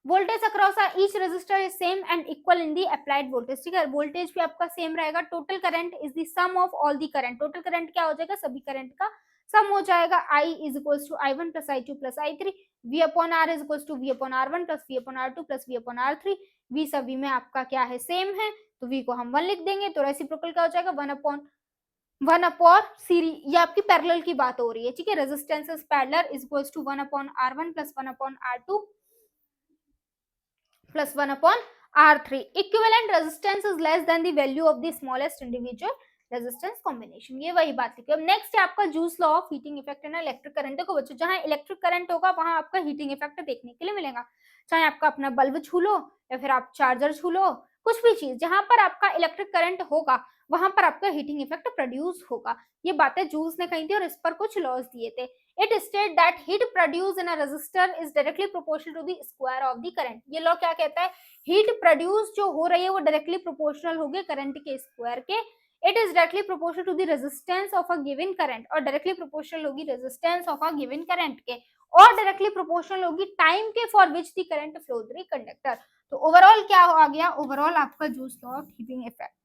voltage across each resistor is same and equal in the applied voltage. ठीक है, वोल्टेज भी आपका सेम रहेगा। Total current is the sum of all the current, total current क्या हो जाएगा? सभी करंट का सम हो जाएगा। I is equals to I1 plus I2 plus I3, V upon R is equals to V upon R1 plus V upon R2 plus V upon R3। V सभी में आपका क्या है? सेम है, तो V को हम 1 लिख देंगे, तो रेसिप्रोकल क्या हो जाएगा? 1 अपॉन सीरीज, ये आपकी पैरेलल की बात हो रही है। ठीक है, resistance is parallel is equals to 1 upon R1 plus 1 upon R2 plus 1 upon R3. Equivalent resistance is less than the value of the smallest individual resistance combination. ये वही बात लिखी। अब नेक्स्ट है आपका जूस law of heating effect and electric current. देखो बच्चों, जहां इलेक्ट्रिक करंट होगा वहां आपका हीटिंग इफेक्ट देखने के लिए मिलेगा। चाहे आपका अपना बल्ब छू लो या फिर आप चार्जर छू लो, कुछ भी चीज जहां पर आपका इलेक्ट्रिक करंट होगा वहां पर आपका हीटिंग इफेक्ट प्रोड्यूस होगा। ये बातें जूस ने कही थी और इस पर कुछ लॉज दिए थे। It states that heat produced in a resistor is directly proportional to the square of the current. ये लॉ क्या कहता है? हीट प्रोड्यूस जो हो रही है वो डायरेक्टली प्रोपोर्शनल होगी करंट के स्क्वायर के। It is directly proportional to the resistance of a given current, और डायरेक्टली प्रोपोर्शनल होगी resistance of a given current के, और डायरेक्टली प्रोपोर्शनल होगी टाइम के for which the current flow through conductor. तो ओवरऑल क्या आ गया? ओवरऑल आपका जूस लॉ ऑफ हीटिंग इफेक्ट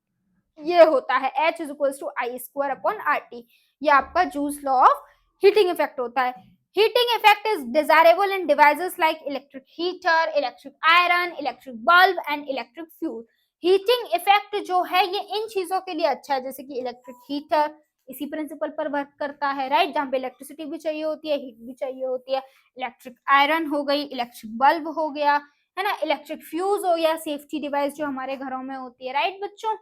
ये होता है H is equals to I square upon RT। ये आपका जूस लॉ ऑफ हीटिंग इफेक्ट होता है। Heating effect is desirable in devices like electric heater, electric iron, electric bulb and electric fuel. Heating effect जो है ये इन चीजों के लिए अच्छा है, जैसे कि इलेक्ट्रिक हीटर, इसी प्रिंसिपल पर वर्क करता है, राइट, जहाँ पे इलेक्ट्रिसिटी भी चाहिए होती है, हीट भी चाहिए होती है। इलेक्ट्रिक आयरन हो गई, इलेक्ट्रिक बल्ब हो गया, है ना, इलेक्ट्रिक फ्यूज हो गया, सेफ्टी डिवाइस जो हमारे घरों में होती है, राइट बच्चों।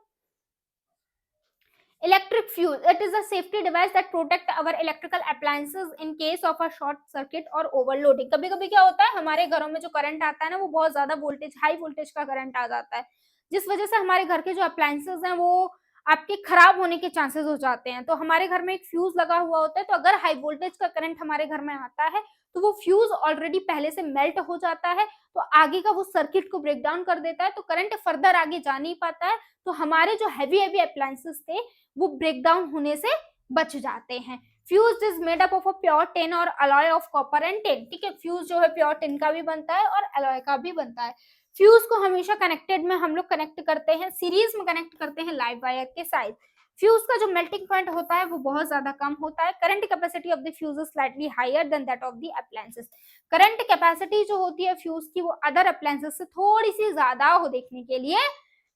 Electric fuse, it is a safety device that protect our electrical appliances in case of a short circuit or overloading। कभी कभी क्या होता है, हमारे घरों में जो करंट आता है ना, वो बहुत ज्यादा वोल्टेज, हाई वोल्टेज का करंट आ जाता है, जिस वजह से हमारे घर के जो अप्लायंसेस हैं वो आपके खराब होने के चांसेस हो जाते हैं। तो हमारे घर में एक फ्यूज लगा हुआ होता है, तो अगर हाई वोल्टेज का करंट हमारे घर में आता है तो वो फ्यूज ऑलरेडी पहले से मेल्ट हो जाता है, तो आगे का वो सर्किट को ब्रेक डाउन कर देता है, तो करंट फर्दर आगे जा नहीं पाता है, तो हमारे जो हैवी हैवी अप्लायंसेस थे वो ब्रेक डाउन होने से बच जाते हैं। Fuse is made up of a pure tin और alloy of copper and tin. ठीक है, फ्यूज जो है प्योर टिन का भी बनता है और अलॉय का भी बनता है। फ्यूज को हमेशा कनेक्टेड में हम लोग कनेक्ट करते हैं, सीरीज में कनेक्ट करते हैं लाइव वायर के साथ। फ्यूज का जो मेल्टिंग पॉइंट होता है वो बहुत ज्यादा कम होता है। Current capacity of the fuse is slightly higher than that of the appliances. Current capacity जो होती है फ्यूज की वो अदर अप्लायंसेस से थोड़ी सी ज्यादा हो देखने के लिए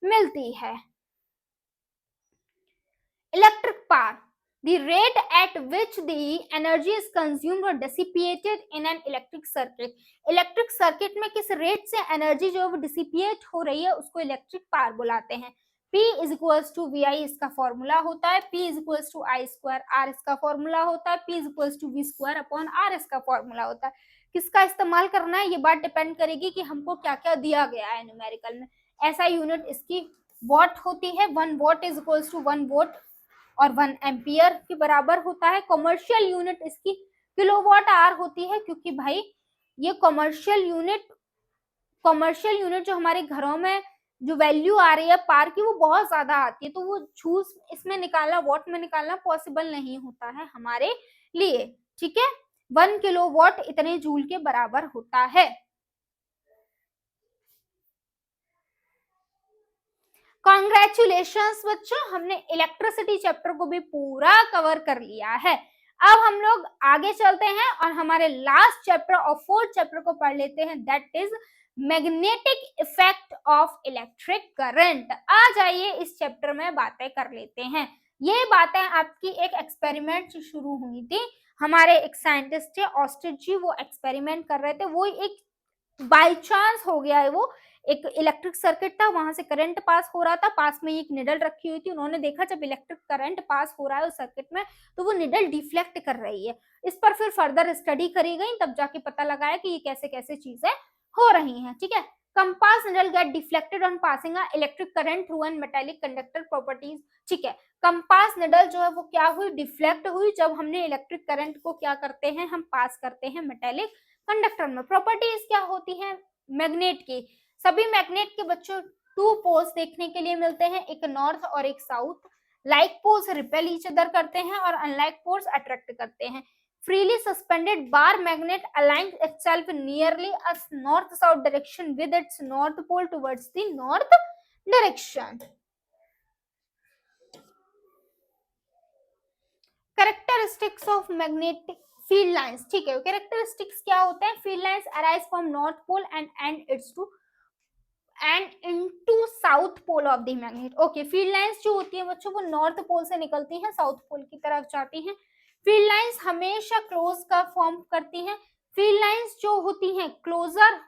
मिलती है। Electric power, the rate at which the energy is consumed or dissipated in an electric circuit। Electric circuit में किस रेट से एनर्जी जो है वो डिसिपिएट हो रही है उसको इलेक्ट्रिक पावर बुलाते हैं। P is equals to V I इसका फॉर्मूला होता है, P is equals to I square R इसका फॉर्मूला होता है, P is equals to V square upon R इसका फॉर्मूला होता है। किसका इस्तेमाल करना है ये बात डिपेंड करेगी कि हमको क्या क्या दिया गया है न्यूमेरिकल में। ऐसा यूनिट इसकी वॉट होती है, 1 watt is equals to 1 volt और 1 एम्पियर के बराबर होता है। कमर्शियल यूनिट इसकी किलोवाट आवर होती है, क्योंकि भाई ये कमर्शियल यूनिट जो हमारे घरों में जो वैल्यू आ रही है पार की वो बहुत ज्यादा आती है, तो वो छूस इसमें निकालना, वॉट में निकालना पॉसिबल नहीं होता है हमारे लिए। ठीक है, 1 किलोवाट इतने जूल के बराबर होता है। कॉन्ग्रेचुलेशंस बच्चों, हमने इलेक्ट्रिसिटी चैप्टर को भी पूरा कवर कर लिया है। अब हम लोग आगे चलते हैं और हमारे लास्ट चैप्टर और फोर्थ चैप्टर को पढ़ लेते हैं, that is magnetic effect of electric current. आ जाइए इस चैप्टर में बातें कर लेते हैं। ये बातें आपकी एक एक्सपेरिमेंट से शुरू हुई थी। हमारे एक साइंटिस्ट थे ऑस्टिन जी, वो एक्सपेरिमेंट कर रहे थे, वो एक बाय चांस हो गया है, वो एक इलेक्ट्रिक सर्किट था, वहां से करंट पास हो रहा था, पास में एक निडल रखी हुई थी, उन्होंने देखा जब इलेक्ट्रिक करंट पास हो रहा है उस सर्किट में तो वो निडल डिफ्लेक्ट कर रही है। इस पर फिर फर्दर स्टडी करी गई, तब जाके पता लगाया कि ये कैसे कैसे चीजें हो रही हैं। ठीक है, compass needle get deflected on passing a electric current through an metallic conductor properties. ठीक है, कंपास निडल जो है वो क्या हुई, डिफ्लेक्ट हुई जब हमने इलेक्ट्रिक करंट को क्या करते हैं, हम पास करते हैं मेटालिक कंडक्टर में। प्रॉपर्टीज क्या होती है मैग्नेट की, सभी मैग्नेट के बच्चों 2 पोल्स देखने के लिए मिलते हैं, एक नॉर्थ और एक south. Like poles repel each other करते हैं और अनलाइक पोल्स अट्रैक्ट करते हैं। Freely suspended bar magnet aligns itself nearly a north south direction with its north pole towards the north direction. Characteristics of magnetic field lines. ठीक है, कैरेक्टरिस्टिक्स क्या होते हैं, field lines arise from north pole and into south pole of the magnet. Okay, field lines जो होती है बच्चों वो नॉर्थ पोल से निकलती हैं, साउथ पोल की तरफ जाती हैं। फील्ड लाइंस हमेशा क्लोज का फॉर्म करती हैं। फील्ड लाइंस जो होती हैं closer,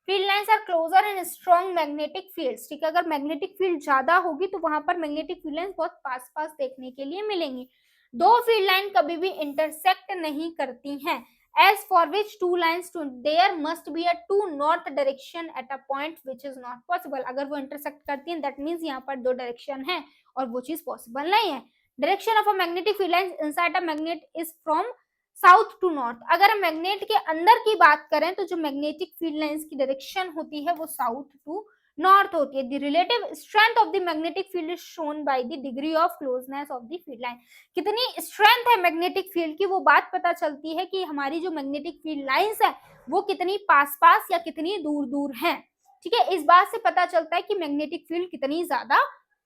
field lines are closer and strong magnetic fields. ठीक है, अगर मैग्नेटिक फील्ड ज्यादा होगी तो वहां पर मैग्नेटिक फील्ड लाइंस बहुत पास पास देखने के लिए मिलेंगी। 2 फील्ड लाइन कभी भी इंटरसेक्ट नहीं करती हैं। As for which 2 lines to there must be a 2 north direction at a point which is not possible। अगर वो इंटरसेक्ट करती हैं that means यहाँ पर 2 डायरेक्शन है और वो चीज पॉसिबल नहीं है। Direction of a magnetic field line inside a magnet is from south to north. अगर मैग्नेट के अंदर की बात करें तो जो मैग्नेटिक फील्ड लाइंस की डायरेक्शन होती है वो साउथ टू नॉर्थ होती है। The relative strength of the magnetic field is shown by the degree of closeness of the field line. कितनी स्ट्रेंथ है मैग्नेटिक फील्ड की वो बात पता चलती है कि हमारी जो मैग्नेटिक फील्ड लाइंस है वो कितनी पास पास या कितनी दूर दूर हैं। ठीक है, इस बात से पता चलता है कि मैग्नेटिक फील्ड कितनी ज्यादा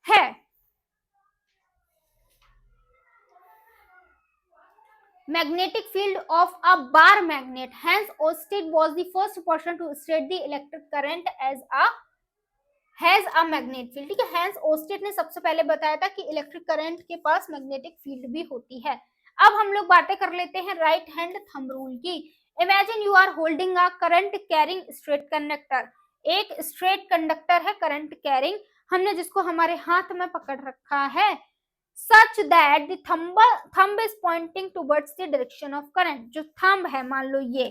है। Magnetic field of a bar magnet, hence Oersted was the first person to state the electric current as a has a magnet field, ठीक है। हैंस ओस्टेट ने सबसे पहले बताया था कि इलेक्ट्रिक करंट के पास मैग्नेटिक फील्ड भी होती है। अब हम लोग बातें कर लेते हैं राइट हैंड थंब रूल की। Imagine you are holding a current carrying straight conductor, एक स्ट्रेट कंडक्टर है करंट कैरिंग, हमने जिसको हमारे हाथ में पकड़ रखा है, such that the thumb is pointing towards the direction of current, जो थंब है मान लो ये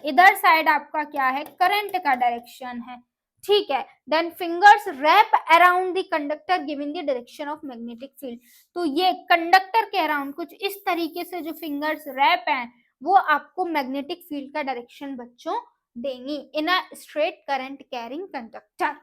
इधर साइड आपका क्या है, करंट का डायरेक्शन है, ठीक है। Then fingers wrap around the conductor giving the direction of magnetic field, तो ये कंडक्टर के अराउंड कुछ इस तरीके से जो फिंगर्स रैप हैं वो आपको मैग्नेटिक फील्ड का डायरेक्शन बच्चों देंगी in a straight current carrying conductor.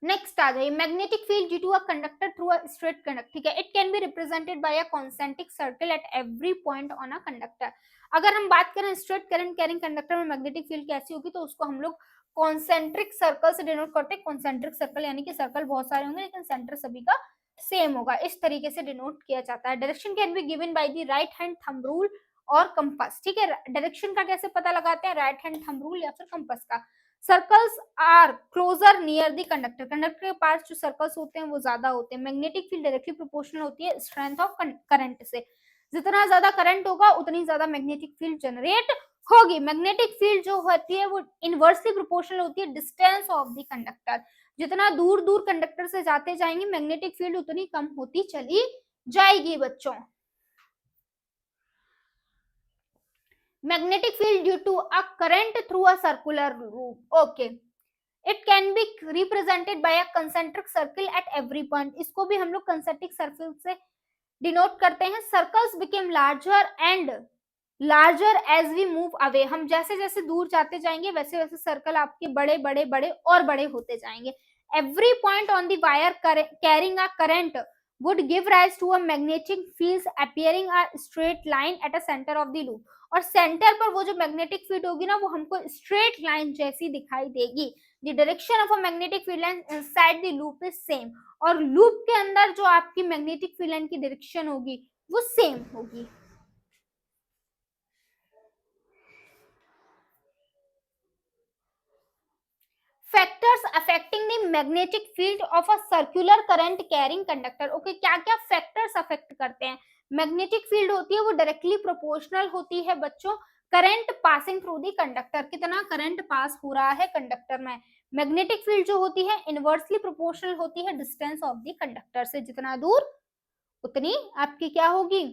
Next आ जाइए, magnetic field due to a conductor through a straight conductor, ठीक है। It can be represented by a concentric circle at every point on a conductor. अगर हम बात करें स्ट्रेट करंट कैरिंग कंडक्टर में मैग्नेटिक फील्ड कैसी होगी, तो उसको हम लोग कॉन्सेंट्रिक सर्कल से डिनोट करते हैं। कॉन्सेंट्रिक सर्कल यानी कि सर्कल बहुत सारे होंगे लेकिन सेंटर सभी का सेम होगा, इस तरीके से डिनोट किया जाता है। Direction can be given by the right hand thumb rule और कंपास, ठीक है। डायरेक्शन का कैसे पता लगाते हैं, राइट हैंड थंब रूल या फिर कंपास का। Circles are closer near the conductor, conductor के पास जो सर्कल्स होते हैं वो ज्यादा होते हैं। मैग्नेटिक फील्ड डायरेक्टली प्रोपोर्शनल होती है स्ट्रेंथ ऑफ करंट से, जितना ज्यादा करंट होगा उतनी ज्यादा मैग्नेटिक फील्ड जनरेट होगी। मैग्नेटिक फील्ड जो होती है वो इनवर्सली प्रोपोर्शनल होती है डिस्टेंस ऑफ द कंडक्टर, जितना दूर दूर कंडक्टर से जाते जाएंगे मैग्नेटिक फील्ड उतनी कम होती चली जाएगी बच्चों। Magnetic field due to a current through a circular loop, okay. It can be represented by a concentric circle at every point, इसको भी हम लोग कंसेंट्रिक सर्किल से डिनोट करते हैं। Circles became larger and larger as we move away, हम जैसे जैसे दूर जाते जाएंगे वैसे वैसे सर्कल आपके बड़े बड़े बड़े और बड़े होते जाएंगे। Every point on the wire carrying a current would give rise to a magnetic field appearing a straight line at a center of the loop, और सेंटर पर वो जो मैग्नेटिक फील्ड होगी ना वो हमको स्ट्रेट लाइन जैसी दिखाई देगी। The direction of a magnetic field line inside the loop is same, और लूप के अंदर जो आपकी मैग्नेटिक फील्ड लाइन की डायरेक्शन होगी वो सेम होगी। Factors affecting the magnetic field of a circular current carrying conductor, okay. क्या क्या फैक्टर्स अफेक्ट करते हैं, मैग्नेटिक फील्ड होती है वो डायरेक्टली प्रोपोर्शनल होती है बच्चों current passing through the conductor, कितना करंट पास हो रहा है कंडक्टर में। मैग्नेटिक फील्ड जो होती है इनवर्सली प्रोपोर्शनल होती है डिस्टेंस ऑफ द कंडक्टर से, जितना दूर उतनी आपकी क्या होगी,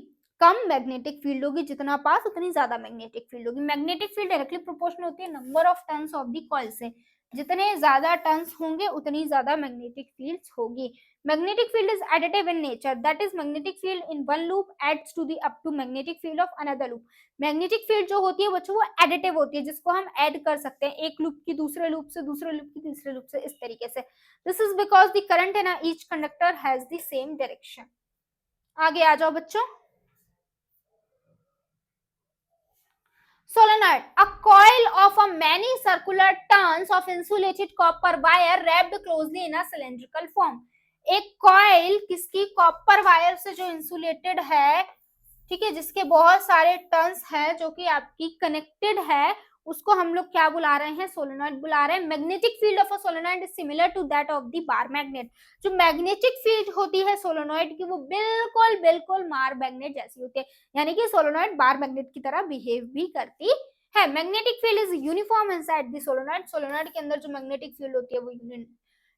कम मैग्नेटिक फील्ड होगी, जितना पास उतनी ज्यादा मैग्नेटिक फील्ड होगी। मैग्नेटिक फील्ड डायरेक्टली प्रोपोर्शनल होती है number of turns of the coil से, जितने ज्यादा टर्न्स होंगे उतनी ज्यादा मैग्नेटिक फील्ड होगी। Magnetic field is additive in nature, that is magnetic field in one loop adds to the up to magnetic field of another loop. Magnetic field जो होती है बच्चों वो एडिटिव होती है, जिसको हम ऐड कर सकते हैं एक लूप की दूसरे लूप से, दूसरे लूप की तीसरे लूप से, इस तरीके से। This is because the current in each conductor has the same direction. आगे आ जाओ बच्चों। Solenoid, a coil of a many circular turns of insulated copper wire wrapped closely in a cylindrical form. एक कॉइल किसकी, कॉपर वायर से जो इंसुलेटेड है, ठीक है, जिसके बहुत सारे टर्न्स हैं जो कि आपकी कनेक्टेड है, उसको हम लोग क्या बुला रहे हैं, सोलेनॉइड बुला रहे हैं। Magnetic field of a solenoid is similar to that of the bar magnet, जो मैग्नेटिक फील्ड होती है सोलेनॉइड की वो बिल्कुल बिल्कुल बार मैग्नेट जैसी होती है, यानी कि सोलेनॉइड बार मैग्नेट की तरह बिहेव भी करती है। Magnetic field is uniform inside the solenoid, solenoid के अंदर जो मैग्नेटिक फील्ड होती है वो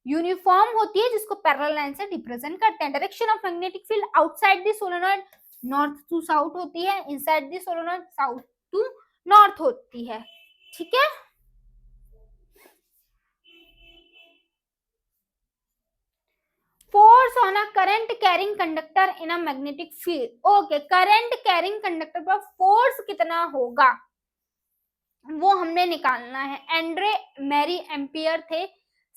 यूनिफॉर्म होती है, जिसको पैरेलल लाइन से रिप्रेजेंट करते हैं। Direction of magnetic field outside the solenoid north to south होती है, inside the solenoid south to north होती है, ठीक है। Force on a current carrying conductor in a magnetic field, okay. Current carrying conductor पर फोर्स कितना होगा वो हमने निकालना है। एंड्रे मैरी एम्पियर थे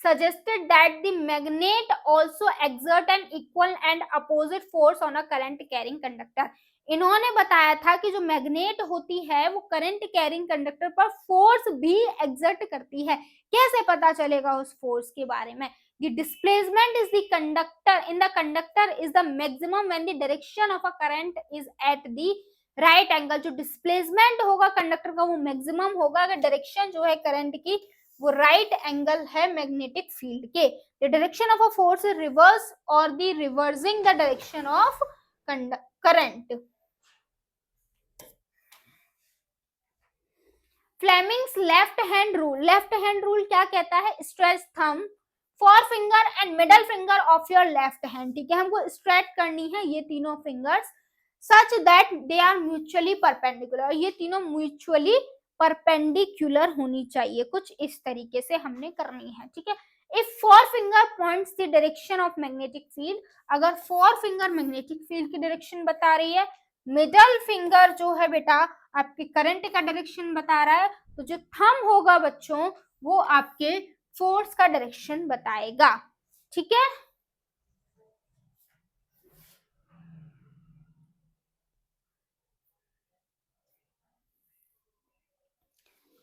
suggested that the magnet also exert an equal and opposite force on a current carrying conductor, इन्होंने बताया था कि जो मैग्नेट होती है वो करंट कैरिंग कंडक्टर पर फोर्स भी एग्जर्ट करती है। कैसे पता चलेगा उस फोर्स के बारे में, the displacement is the conductor in the conductor is the maximum when the direction of a current is at the right angle, जो डिस्प्लेसमेंट होगा कंडक्टर का वो मैक्सिमम होगा अगर डायरेक्शन जो है करंट की वो राइट एंगल है मैग्नेटिक फील्ड के। The direction of a force is reverse और the reversing the direction of current. Fleming's left hand rule, left hand rule क्या कहता है? Stretch thumb fore finger and middle finger of your left hand, ठीक है, हमको स्ट्रेच करनी है ये तीनों fingers such that they are mutually perpendicular, ये तीनों म्यूचुअली परपेंडिकुलर होनी चाहिए, कुछ इस तरीके से हमने करनी है, ठीक है। If four finger points the direction of magnetic field, अगर फोर फिंगर मैग्नेटिक फील्ड की डायरेक्शन बता रही है, मिडल फिंगर जो है बेटा आपके करंट का डायरेक्शन बता रहा है, तो जो थंब होगा बच्चों वो आपके फोर्स का डायरेक्शन बताएगा, ठीक है।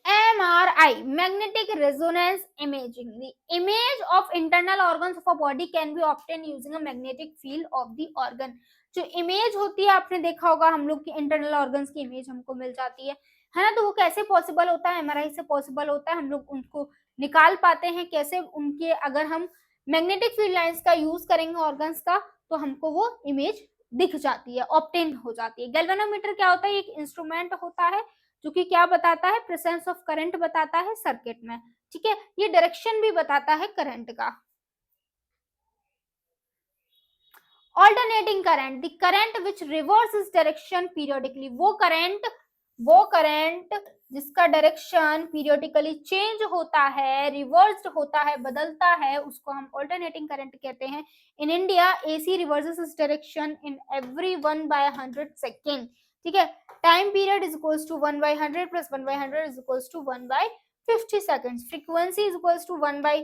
MRI, magnetic resonance imaging. The image of internal organs of a body can be obtained using a magnetic field of the organ. जो इमेज होती है आपने देखा होगा हम लोग की इंटरनल ऑर्गन्स की इमेज हमको मिल जाती है ना, तो वो कैसे पॉसिबल होता है? एमआरआई से पॉसिबल होता है, हम लोग उनको निकाल पाते हैं कैसे, उनके अगर हम मैग्नेटिक फील्ड लाइंस का यूज करेंगे ऑर्गन्स का तो हमको वो इमेज दिख जाती है, ऑब्टेन हो जाती है। गैल्वेनोमीटर क्या होता है? एक इंस्ट्रूमेंट होता है जो कि क्या बताता है? प्रेजेंस ऑफ करंट बताता है सर्किट में, ठीक है। ये डायरेक्शन भी बताता है करंट का। Alternating current, the current which reverse is direction periodically, वो करंट जिसका डायरेक्शन पीरियोडिकली चेंज होता है, रिवर्स्ड होता है, बदलता है, उसको हम ऑल्टरनेटिंग करंट कहते हैं। In India AC reverses is direction in every 1/100 second, ठीक है। Time period is equals to 1/100 plus 1/100 is equals to 1/50 seconds. Frequency is equals to 1 by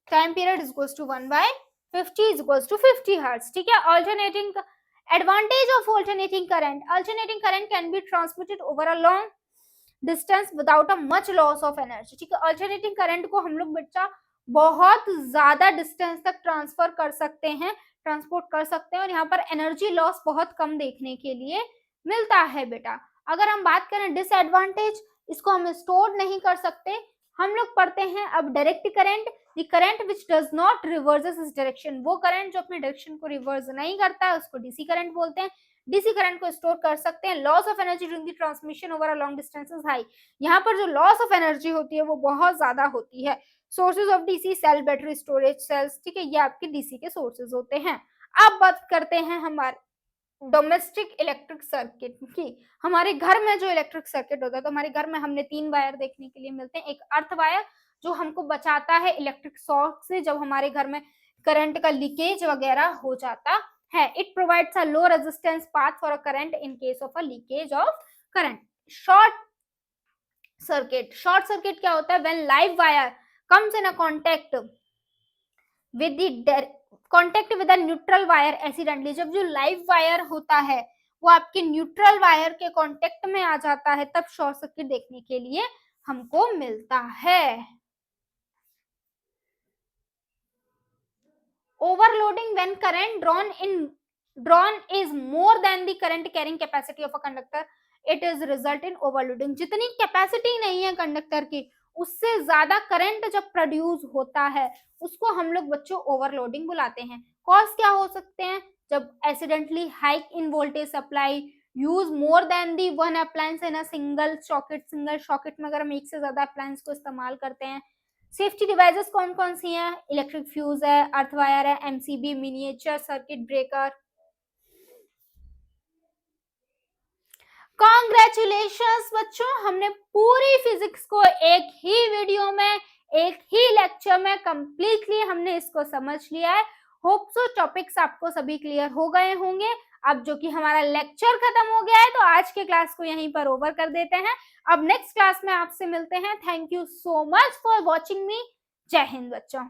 time period is equals to 1/50 is equals to 50 hertz, ठीक है। Alternating advantage of alternating current can be transmitted over a long distance without a much loss of energy, ठीक है। alternating current को हम लोग बच्चा बहुत ज्यादा डिस्टेंस तक ट्रांसफर कर सकते हैं, ट्रांसपोर्ट कर सकते हैं, और यहाँ पर एनर्जी लॉस बहुत कम देखने के लिए मिलता है बेटा। अगर हम बात करें डिसएडवांटेज, इसको हम स्टोर नहीं कर सकते। हम लोग पढ़ते हैं अब direct current, the current which does not reverses इस डायरेक्शन, वो करंट जो अपने डायरेक्शन को रिवर्स नहीं करता है उसको डीसी करंट बोलते हैं। डीसी करंट को स्टोर कर सकते हैं। Loss of energy during the transmission over a long distance is high, यहाँ पर जो लॉस ऑफ एनर्जी होती है वो बहुत ज्यादा होती है। Sources of DC cell, battery storage cells, ठीक है, ये आपके डीसी के सोर्सेज होते हैं। अब बात करते हैं हमारे डोमेस्टिक इलेक्ट्रिक सर्किट की। हमारे घर में जो इलेक्ट्रिक सर्किट होता है, तो हमारे घर में हमने 3 वायर देखने के लिए मिलते हैं। एक अर्थ वायर जो हमको बचाता है इलेक्ट्रिक शॉक से जब हमारे घर में करंट का लीकेज वगैरह हो जाता है। It provides a low resistance path for a current in case of a leakage of current. Short circuit क्या होता है? When live wire comes in a contact with the neutral wire accidentally, जब जो लाइव वायर होता है वो आपके न्यूट्रल वायर के कांटेक्ट में आ जाता है, तब शॉर्ट सर्किट देखने के लिए हमको मिलता है। Overloading when current drawn is more than the current carrying capacity of a conductor, it is result in overloading। जितनी कैपेसिटी नहीं है कंडक्टर की उससे ज्यादा करंट जब प्रोड्यूस होता है उसको हम लोग बच्चों ओवरलोडिंग बुलाते हैं। कॉज क्या हो सकते हैं? जब accidentally hike in voltage supply, use more than the one appliance in a single socket में अगर हम एक से ज्यादा अप्लायंस को इस्तेमाल करते हैं। सेफ्टी डिवाइसेस कौन कौन सी हैं? इलेक्ट्रिक फ्यूज है, अर्थ वायर है, MCB, miniature circuit breaker. Congratulations बच्चों, हमने पूरी फिजिक्स को एक ही वीडियो में, एक ही लेक्चर में कंप्लीटली हमने इसको समझ लिया है। होप सो टॉपिक्स आपको सभी क्लियर हो गए होंगे। अब जो कि हमारा लेक्चर खत्म हो गया है तो आज के क्लास को यहीं पर ओवर कर देते हैं। अब नेक्स्ट क्लास में आपसे मिलते हैं। Thank you so much for watching मी। जय हिंद बच्चों।